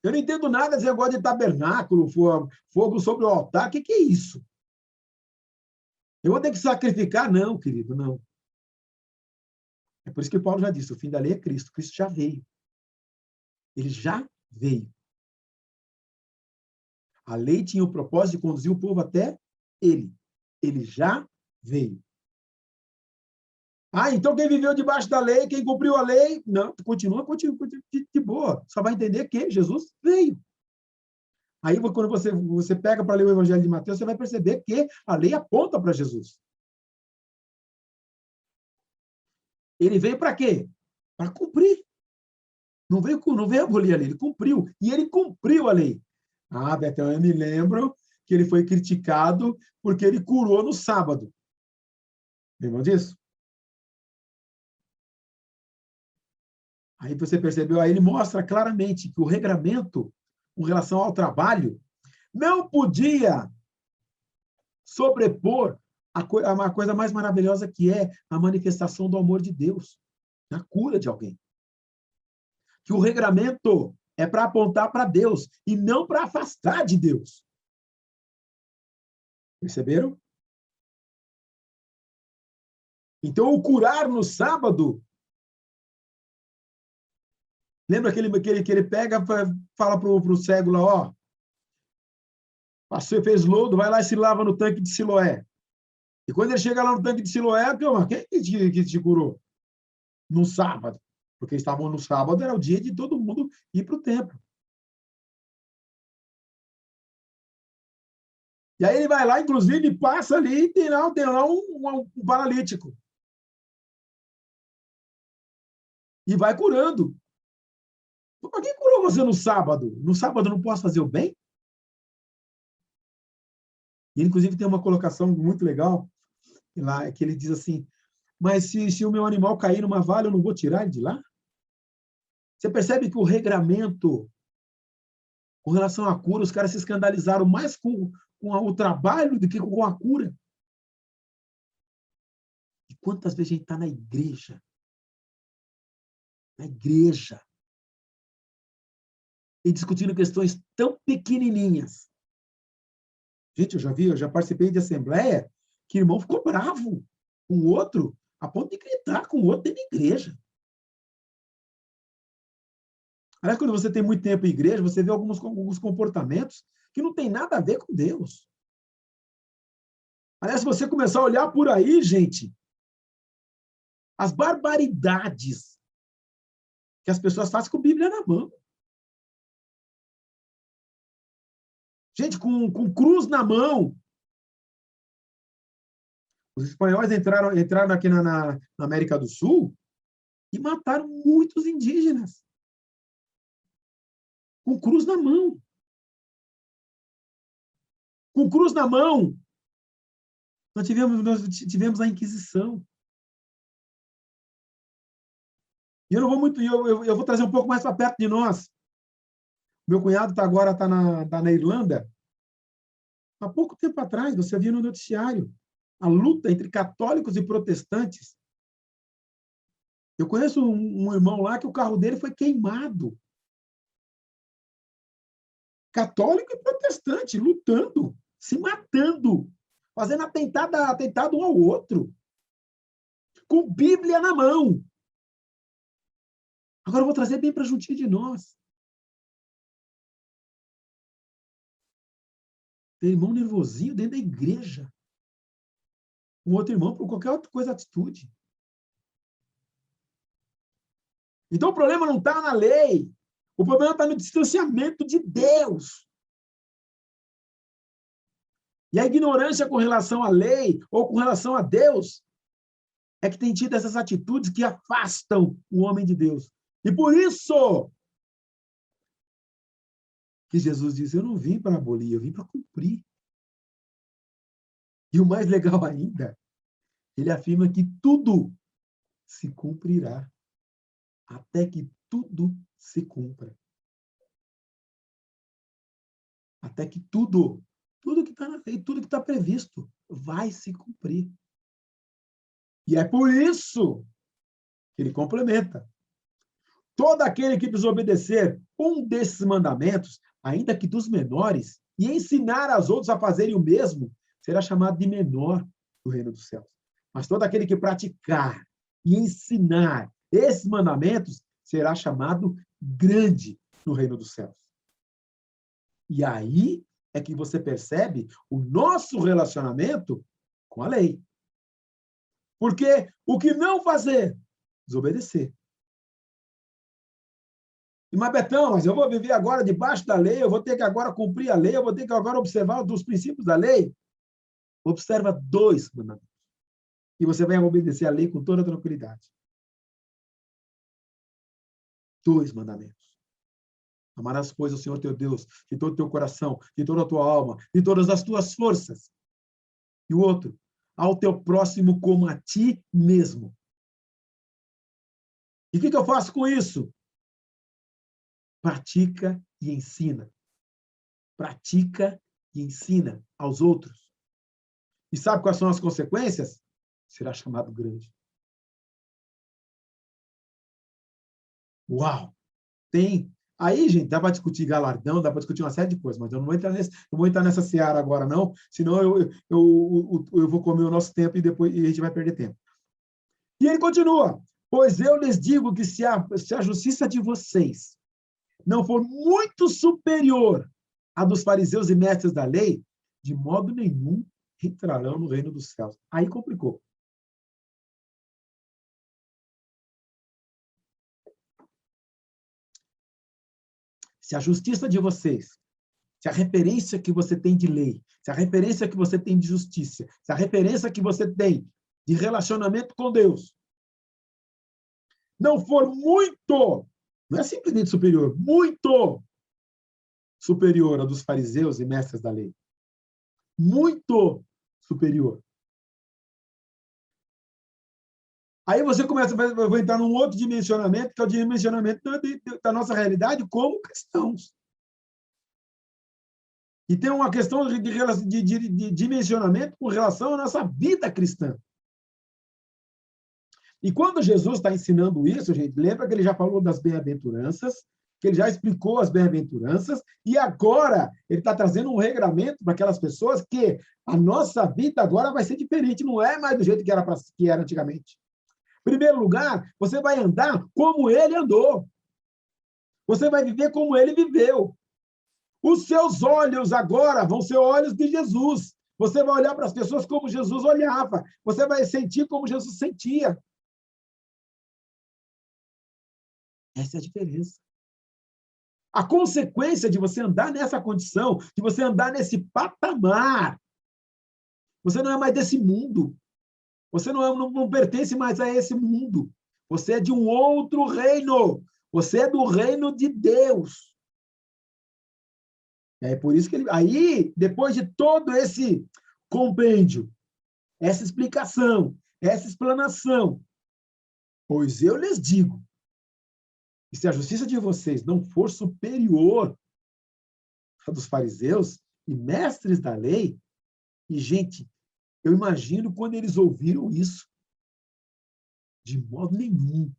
A: Eu não entendo nada desse negócio de tabernáculo, fogo sobre o altar. O que é isso? Eu vou ter que sacrificar? Não, querido, não. É por isso que Paulo já disse, o fim da lei é Cristo. Cristo já veio. Ele já veio. A lei tinha o propósito de conduzir o povo até ele. Ele já veio. Ah, então quem viveu debaixo da lei, quem cumpriu a lei, não, continua de boa. Só vai entender que Jesus veio. Aí, quando você pega para ler o Evangelho de Mateus, você vai perceber que a lei aponta para Jesus. Ele veio para quê? Para cumprir. Não veio abolir a lei, ele cumpriu. E ele cumpriu a lei. Ah, Betão, eu me lembro que ele foi criticado porque ele curou no sábado. Lembram disso? Aí você percebeu, aí ele mostra claramente que o regramento com relação ao trabalho não podia sobrepor a coisa mais maravilhosa que é a manifestação do amor de Deus, na cura de alguém. Que o regramento é para apontar para Deus e não para afastar de Deus. Perceberam? Então, o curar no sábado... Lembra que ele pega, fala para o cego lá, ó, você fez lodo, vai lá e se lava no tanque de Siloé. E quando ele chega lá no tanque de Siloé, quem te curou? No sábado. Porque estavam no sábado, era o dia de todo mundo ir para o templo. E aí ele vai lá, inclusive, passa ali e tem lá um paralítico. E vai curando. Mas quem curou você no sábado? No sábado eu não posso fazer o bem? E ele, inclusive, tem uma colocação muito legal, lá, que ele diz assim, mas se o meu animal cair numa vala, eu não vou tirar ele de lá? Você percebe que o regramento, com relação à cura, os caras se escandalizaram mais com o trabalho do que com a cura. E quantas vezes a gente está na igreja, e discutindo questões tão pequenininhas. Gente, eu já participei de assembleia que o irmão ficou bravo com o outro, a ponto de gritar com o outro dentro da igreja. Aliás, quando você tem muito tempo em igreja, você vê alguns comportamentos que não tem nada a ver com Deus. Aliás, se você começar a olhar por aí, gente, as barbaridades que as pessoas fazem com a Bíblia na mão. Gente, com cruz na mão. Os espanhóis entraram aqui na América do Sul e mataram muitos indígenas. Com cruz na mão. com cruz na mão. Nós tivemos a Inquisição. E eu não vou muito, eu vou trazer um pouco mais para perto de nós. Meu cunhado agora está na Irlanda. Há pouco tempo atrás, você viu no noticiário a luta entre católicos e protestantes. Eu conheço um irmão lá que o carro dele foi queimado. Católico e protestante lutando, se matando, fazendo atentado um ao outro, com Bíblia na mão. Agora eu vou trazer bem para juntinho de nós. Tem irmão nervosinho dentro da igreja. Um outro irmão por qualquer outra coisa, atitude. Então o problema não está na lei. O problema está no distanciamento de Deus. E a ignorância com relação à lei ou com relação a Deus é que tem tido essas atitudes que afastam o homem de Deus. E por isso que Jesus diz, eu não vim para abolir, eu vim para cumprir. E o mais legal ainda, ele afirma que tudo se cumprirá, até que tudo se cumpra. Até que tudo que está na lei, tudo que está previsto, vai se cumprir. E é por isso que ele complementa. Todo aquele que desobedecer um desses mandamentos, ainda que dos menores, e ensinar aos outros a fazerem o mesmo, será chamado de menor do reino dos céus. Mas todo aquele que praticar e ensinar esses mandamentos será chamado grande no reino dos céus. E aí é que você percebe o nosso relacionamento com a lei. Porque o que não fazer? Desobedecer. Mas, Betão, mas eu vou viver agora debaixo da lei, eu vou ter que agora cumprir a lei, eu vou ter que agora observar os princípios da lei. Observa 2 mandamentos. E você vai obedecer a lei com toda tranquilidade. 2 mandamentos. Amarás, pois, o Senhor teu Deus de todo o teu coração, de toda a tua alma, de todas as tuas forças. E o outro, ao teu próximo como a ti mesmo. E o que eu faço com isso? Pratica e ensina. Pratica e ensina aos outros. E sabe quais são as consequências? Será chamado grande. Uau! Tem. Aí, gente, dá para discutir galardão, dá para discutir uma série de coisas, mas eu não vou entrar nessa seara agora, não, senão eu vou comer o nosso tempo e depois a gente vai perder tempo. E ele continua, pois eu lhes digo que se a justiça de vocês não for muito superior à dos fariseus e mestres da lei, de modo nenhum entrarão no reino dos céus. Aí complicou. Se a justiça de vocês, se a referência que você tem de lei, se a referência que você tem de justiça, se a referência que você tem de relacionamento com Deus não for muito, não é simplesmente superior, muito superior a dos fariseus e mestres da lei. Muito superior. Aí você vai entrar num outro dimensionamento, que é o dimensionamento da nossa realidade como cristãos. E tem uma questão de dimensionamento com relação à nossa vida cristã. E quando Jesus está ensinando isso, gente, lembra que ele já falou das bem-aventuranças, que ele já explicou as bem-aventuranças, e agora ele está trazendo um regramento para aquelas pessoas que a nossa vida agora vai ser diferente, não é mais do jeito que era antigamente. Em primeiro lugar, você vai andar como ele andou. Você vai viver como ele viveu. Os seus olhos agora vão ser olhos de Jesus. Você vai olhar para as pessoas como Jesus olhava. Você vai sentir como Jesus sentia. Essa é a diferença. A consequência de você andar nessa condição, de você andar nesse patamar, você não é mais desse mundo. Você não pertence mais a esse mundo. Você é de um outro reino. Você é do reino de Deus. É por isso que ele... Aí, depois de todo esse compêndio, essa explicação, essa explanação, pois eu lhes digo, que se a justiça de vocês não for superior à dos fariseus e mestres da lei, e, gente, eu imagino quando eles ouviram isso, de modo nenhum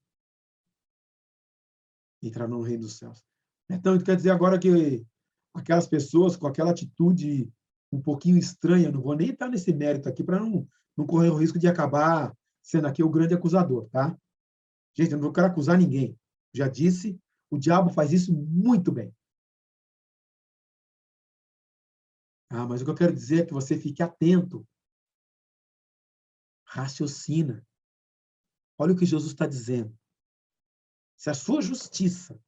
A: entrar no reino dos céus. Então, quer dizer agora que aquelas pessoas com aquela atitude um pouquinho estranha, não vou nem entrar nesse mérito aqui para não correr o risco de acabar sendo aqui o grande acusador, tá? Gente, eu não quero acusar ninguém. Já disse, o diabo faz isso muito bem. Mas o que eu quero dizer é que você fique atento, raciocina. Olha o que Jesus está dizendo. Se a sua justiça,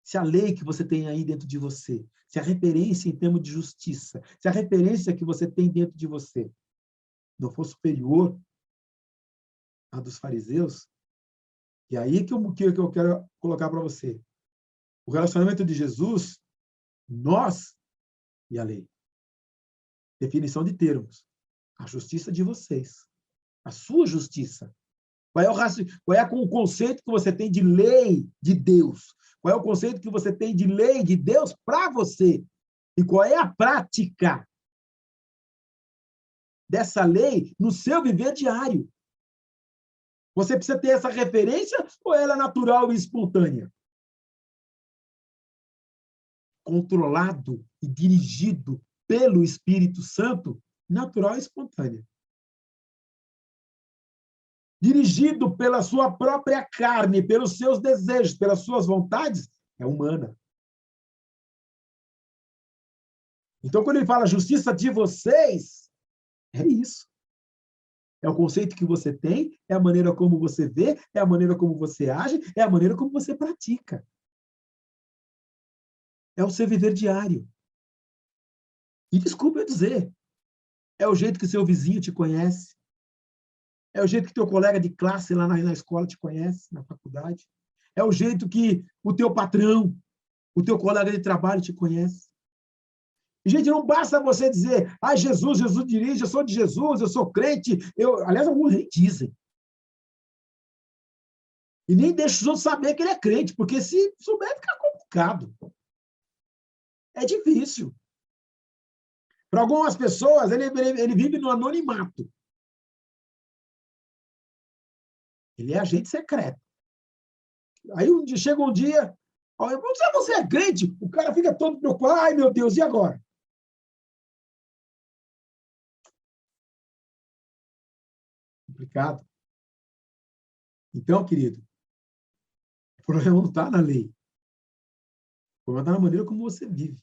A: se a lei que você tem aí dentro de você, se a referência em termos de justiça, se a referência que você tem dentro de você não for superior à dos fariseus, e aí que eu quero colocar para você. O relacionamento de Jesus, nós e a lei. Definição de termos. A justiça de vocês. A sua justiça. Qual é o conceito que você tem de lei de Deus? Qual é o conceito que você tem de lei de Deus para você? E qual é a prática dessa lei no seu viver diário? Você precisa ter essa referência ou ela é natural e espontânea? Controlado e dirigido pelo Espírito Santo, natural e espontânea. Dirigido pela sua própria carne, pelos seus desejos, pelas suas vontades, é humana. Então, quando ele fala justiça de vocês, é isso. É o conceito que você tem, é a maneira como você vê, é a maneira como você age, é a maneira como você pratica. É o seu viver diário. E desculpa eu dizer, é o jeito que seu vizinho te conhece, é o jeito que teu colega de classe lá na escola te conhece, na faculdade, é o jeito que o teu patrão, o teu colega de trabalho te conhece. E, gente, não basta você dizer, Jesus, Jesus dirige, eu sou de Jesus, eu sou crente. Aliás, alguns nem dizem. E nem deixa os outros saber que ele é crente, porque se souber, fica complicado. É difícil. Para algumas pessoas, ele vive no anonimato. Ele é agente secreto. Aí chega um dia, você é crente? O cara fica todo preocupado. Ai, meu Deus, e agora? Complicado. Então, querido, o problema não está na lei. O problema está na maneira como você vive.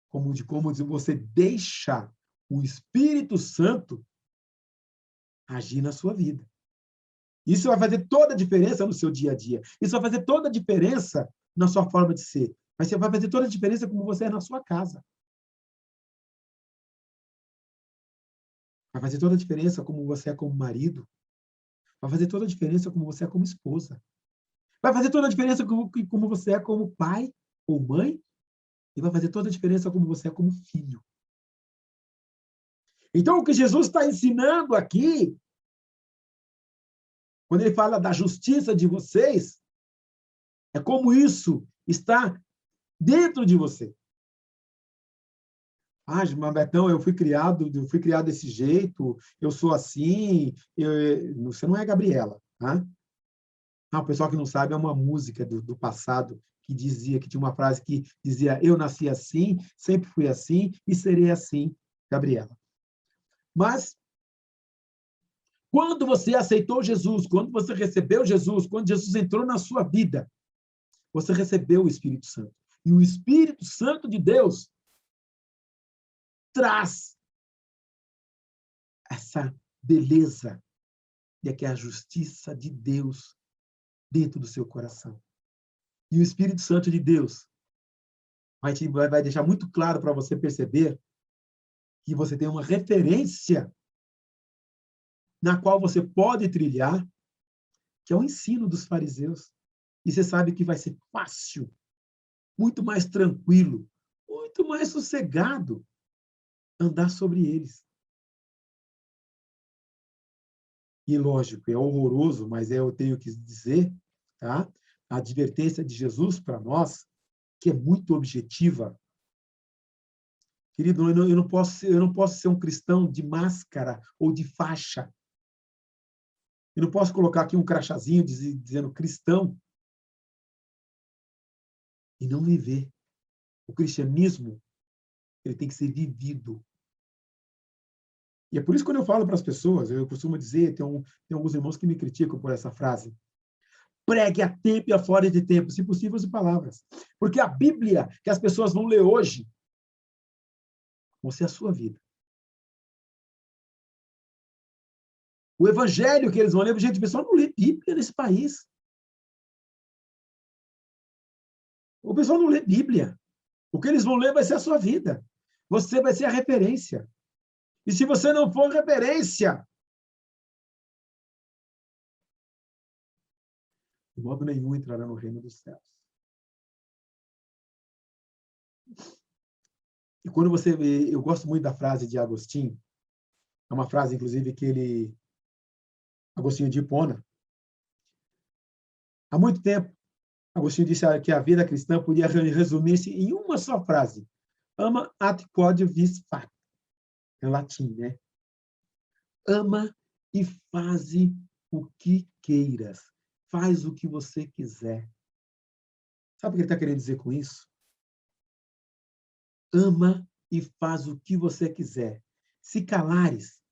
A: Como você deixa o Espírito Santo agir na sua vida. Isso vai fazer toda a diferença no seu dia a dia. Isso vai fazer toda a diferença na sua forma de ser. Mas vai fazer toda a diferença como você é na sua casa. Vai fazer toda a diferença como você é como marido. Vai fazer toda a diferença como você é como esposa. Vai fazer toda a diferença como você é como pai ou mãe. E vai fazer toda a diferença como você é como filho. Então, o que Jesus está ensinando aqui, quando ele fala da justiça de vocês, é como isso está dentro de você. Mas Betão, eu fui criado desse jeito, eu sou assim, você não é Gabriela, tá? O pessoal que não sabe, é uma música do passado que tinha uma frase que dizia, eu nasci assim, sempre fui assim e serei assim, Gabriela. Mas, quando você aceitou Jesus, quando você recebeu Jesus, quando Jesus entrou na sua vida, você recebeu o Espírito Santo. E o Espírito Santo de Deus traz essa beleza e que é a justiça de Deus dentro do seu coração. E o Espírito Santo de Deus vai deixar muito claro para você perceber que você tem uma referência na qual você pode trilhar, que é o ensino dos fariseus. E você sabe que vai ser fácil muito mais tranquilo, muito mais sossegado andar sobre eles. E, lógico, é horroroso, mas eu tenho que dizer, tá? A advertência de Jesus para nós, que é muito objetiva. Querido, eu não posso ser um cristão de máscara ou de faixa. Eu não posso colocar aqui um crachazinho dizendo cristão e não viver. O cristianismo, ele tem que ser vivido. E é por isso que quando eu falo para as pessoas, eu costumo dizer, tem alguns irmãos que me criticam por essa frase, pregue a tempo e a fora de tempo, se possível, use palavras. Porque a Bíblia que as pessoas vão ler hoje, vai ser a sua vida. O evangelho que eles vão ler, gente, o pessoal não lê Bíblia nesse país. O pessoal não lê Bíblia. O que eles vão ler vai ser a sua vida. Você vai ser a referência. E se você não for referência, de modo nenhum entrará no reino dos céus. E quando você vê, eu gosto muito da frase de Agostinho, é uma frase, inclusive, Agostinho de Hipona. Há muito tempo, Agostinho disse que a vida cristã podia resumir-se em uma só frase. Ama ad quod vis fac. Em latim, né? Ama e faze o que queiras. Faz o que você quiser. Sabe o que ele está querendo dizer com isso? Ama e faz o que você quiser. Se calares,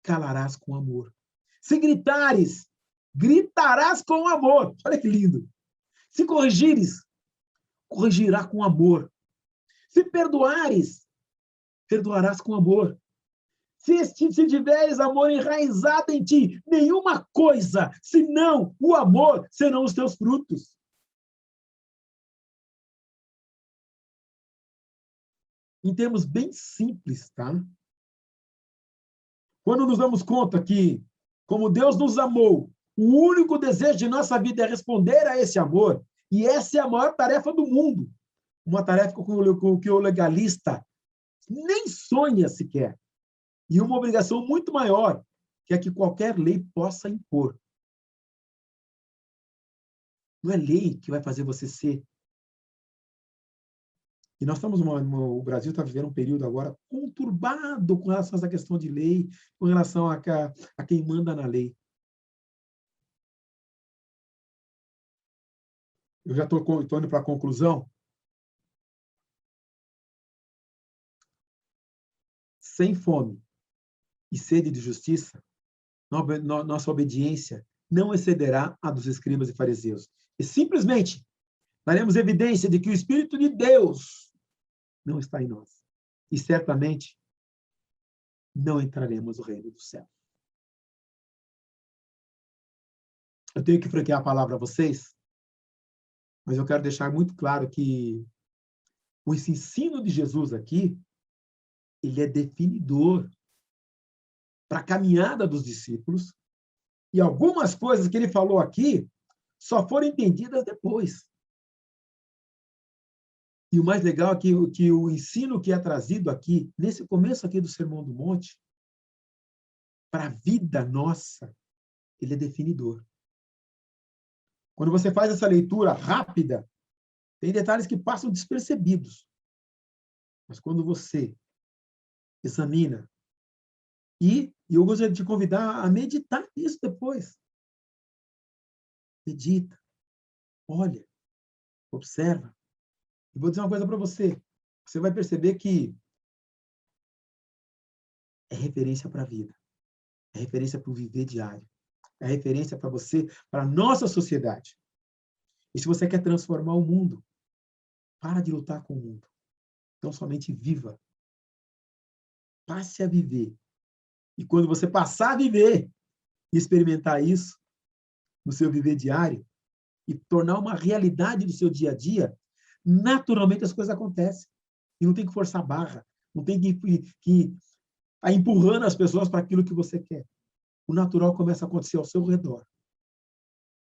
A: calarás com amor. Se gritares, gritarás com amor. Olha que lindo. Se corrigires, corrigirá com amor. Se perdoares, perdoarás com amor. Se tiveres amor enraizado em ti, nenhuma coisa, senão o amor, serão os teus frutos. Em termos bem simples, tá? Quando nos damos conta que, como Deus nos amou, o único desejo de nossa vida é responder a esse amor, e essa é a maior tarefa do mundo. Uma tarefa com que o legalista nem sonha sequer. E uma obrigação muito maior, que é que qualquer lei possa impor. Não é lei que vai fazer você ser. E nós estamos, o Brasil está vivendo um período agora conturbado com relação a essa questão de lei, com relação a quem manda na lei. Eu já estou indo para a conclusão. Sem fome e sede de justiça, nossa obediência não excederá a dos escribas e fariseus. E simplesmente daremos evidência de que o Espírito de Deus não está em nós. E certamente não entraremos no reino do céu. Eu tenho que franquear a palavra a vocês, mas eu quero deixar muito claro que o ensino de Jesus aqui, ele é definidor para a caminhada dos discípulos, e algumas coisas que ele falou aqui só foram entendidas depois. E o mais legal é que o ensino que é trazido aqui, nesse começo aqui do Sermão do Monte, para a vida nossa, ele é definidor. Quando você faz essa leitura rápida, tem detalhes que passam despercebidos. Mas quando você examina, e eu gostaria de te convidar a meditar nisso depois. Medita, olha, observa. E vou dizer uma coisa para você. Você vai perceber que é referência para a vida. É referência para o viver diário. É referência para você, para a nossa sociedade. E se você quer transformar o mundo, para de lutar com o mundo. Então, somente viva. Passe a viver. E quando você passar a viver e experimentar isso no seu viver diário e tornar uma realidade do seu dia a dia, naturalmente as coisas acontecem. E não tem que forçar a barra. Não tem que empurrando as pessoas para aquilo que você quer. O natural começa a acontecer ao seu redor.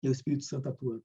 A: E é o Espírito Santo atuando.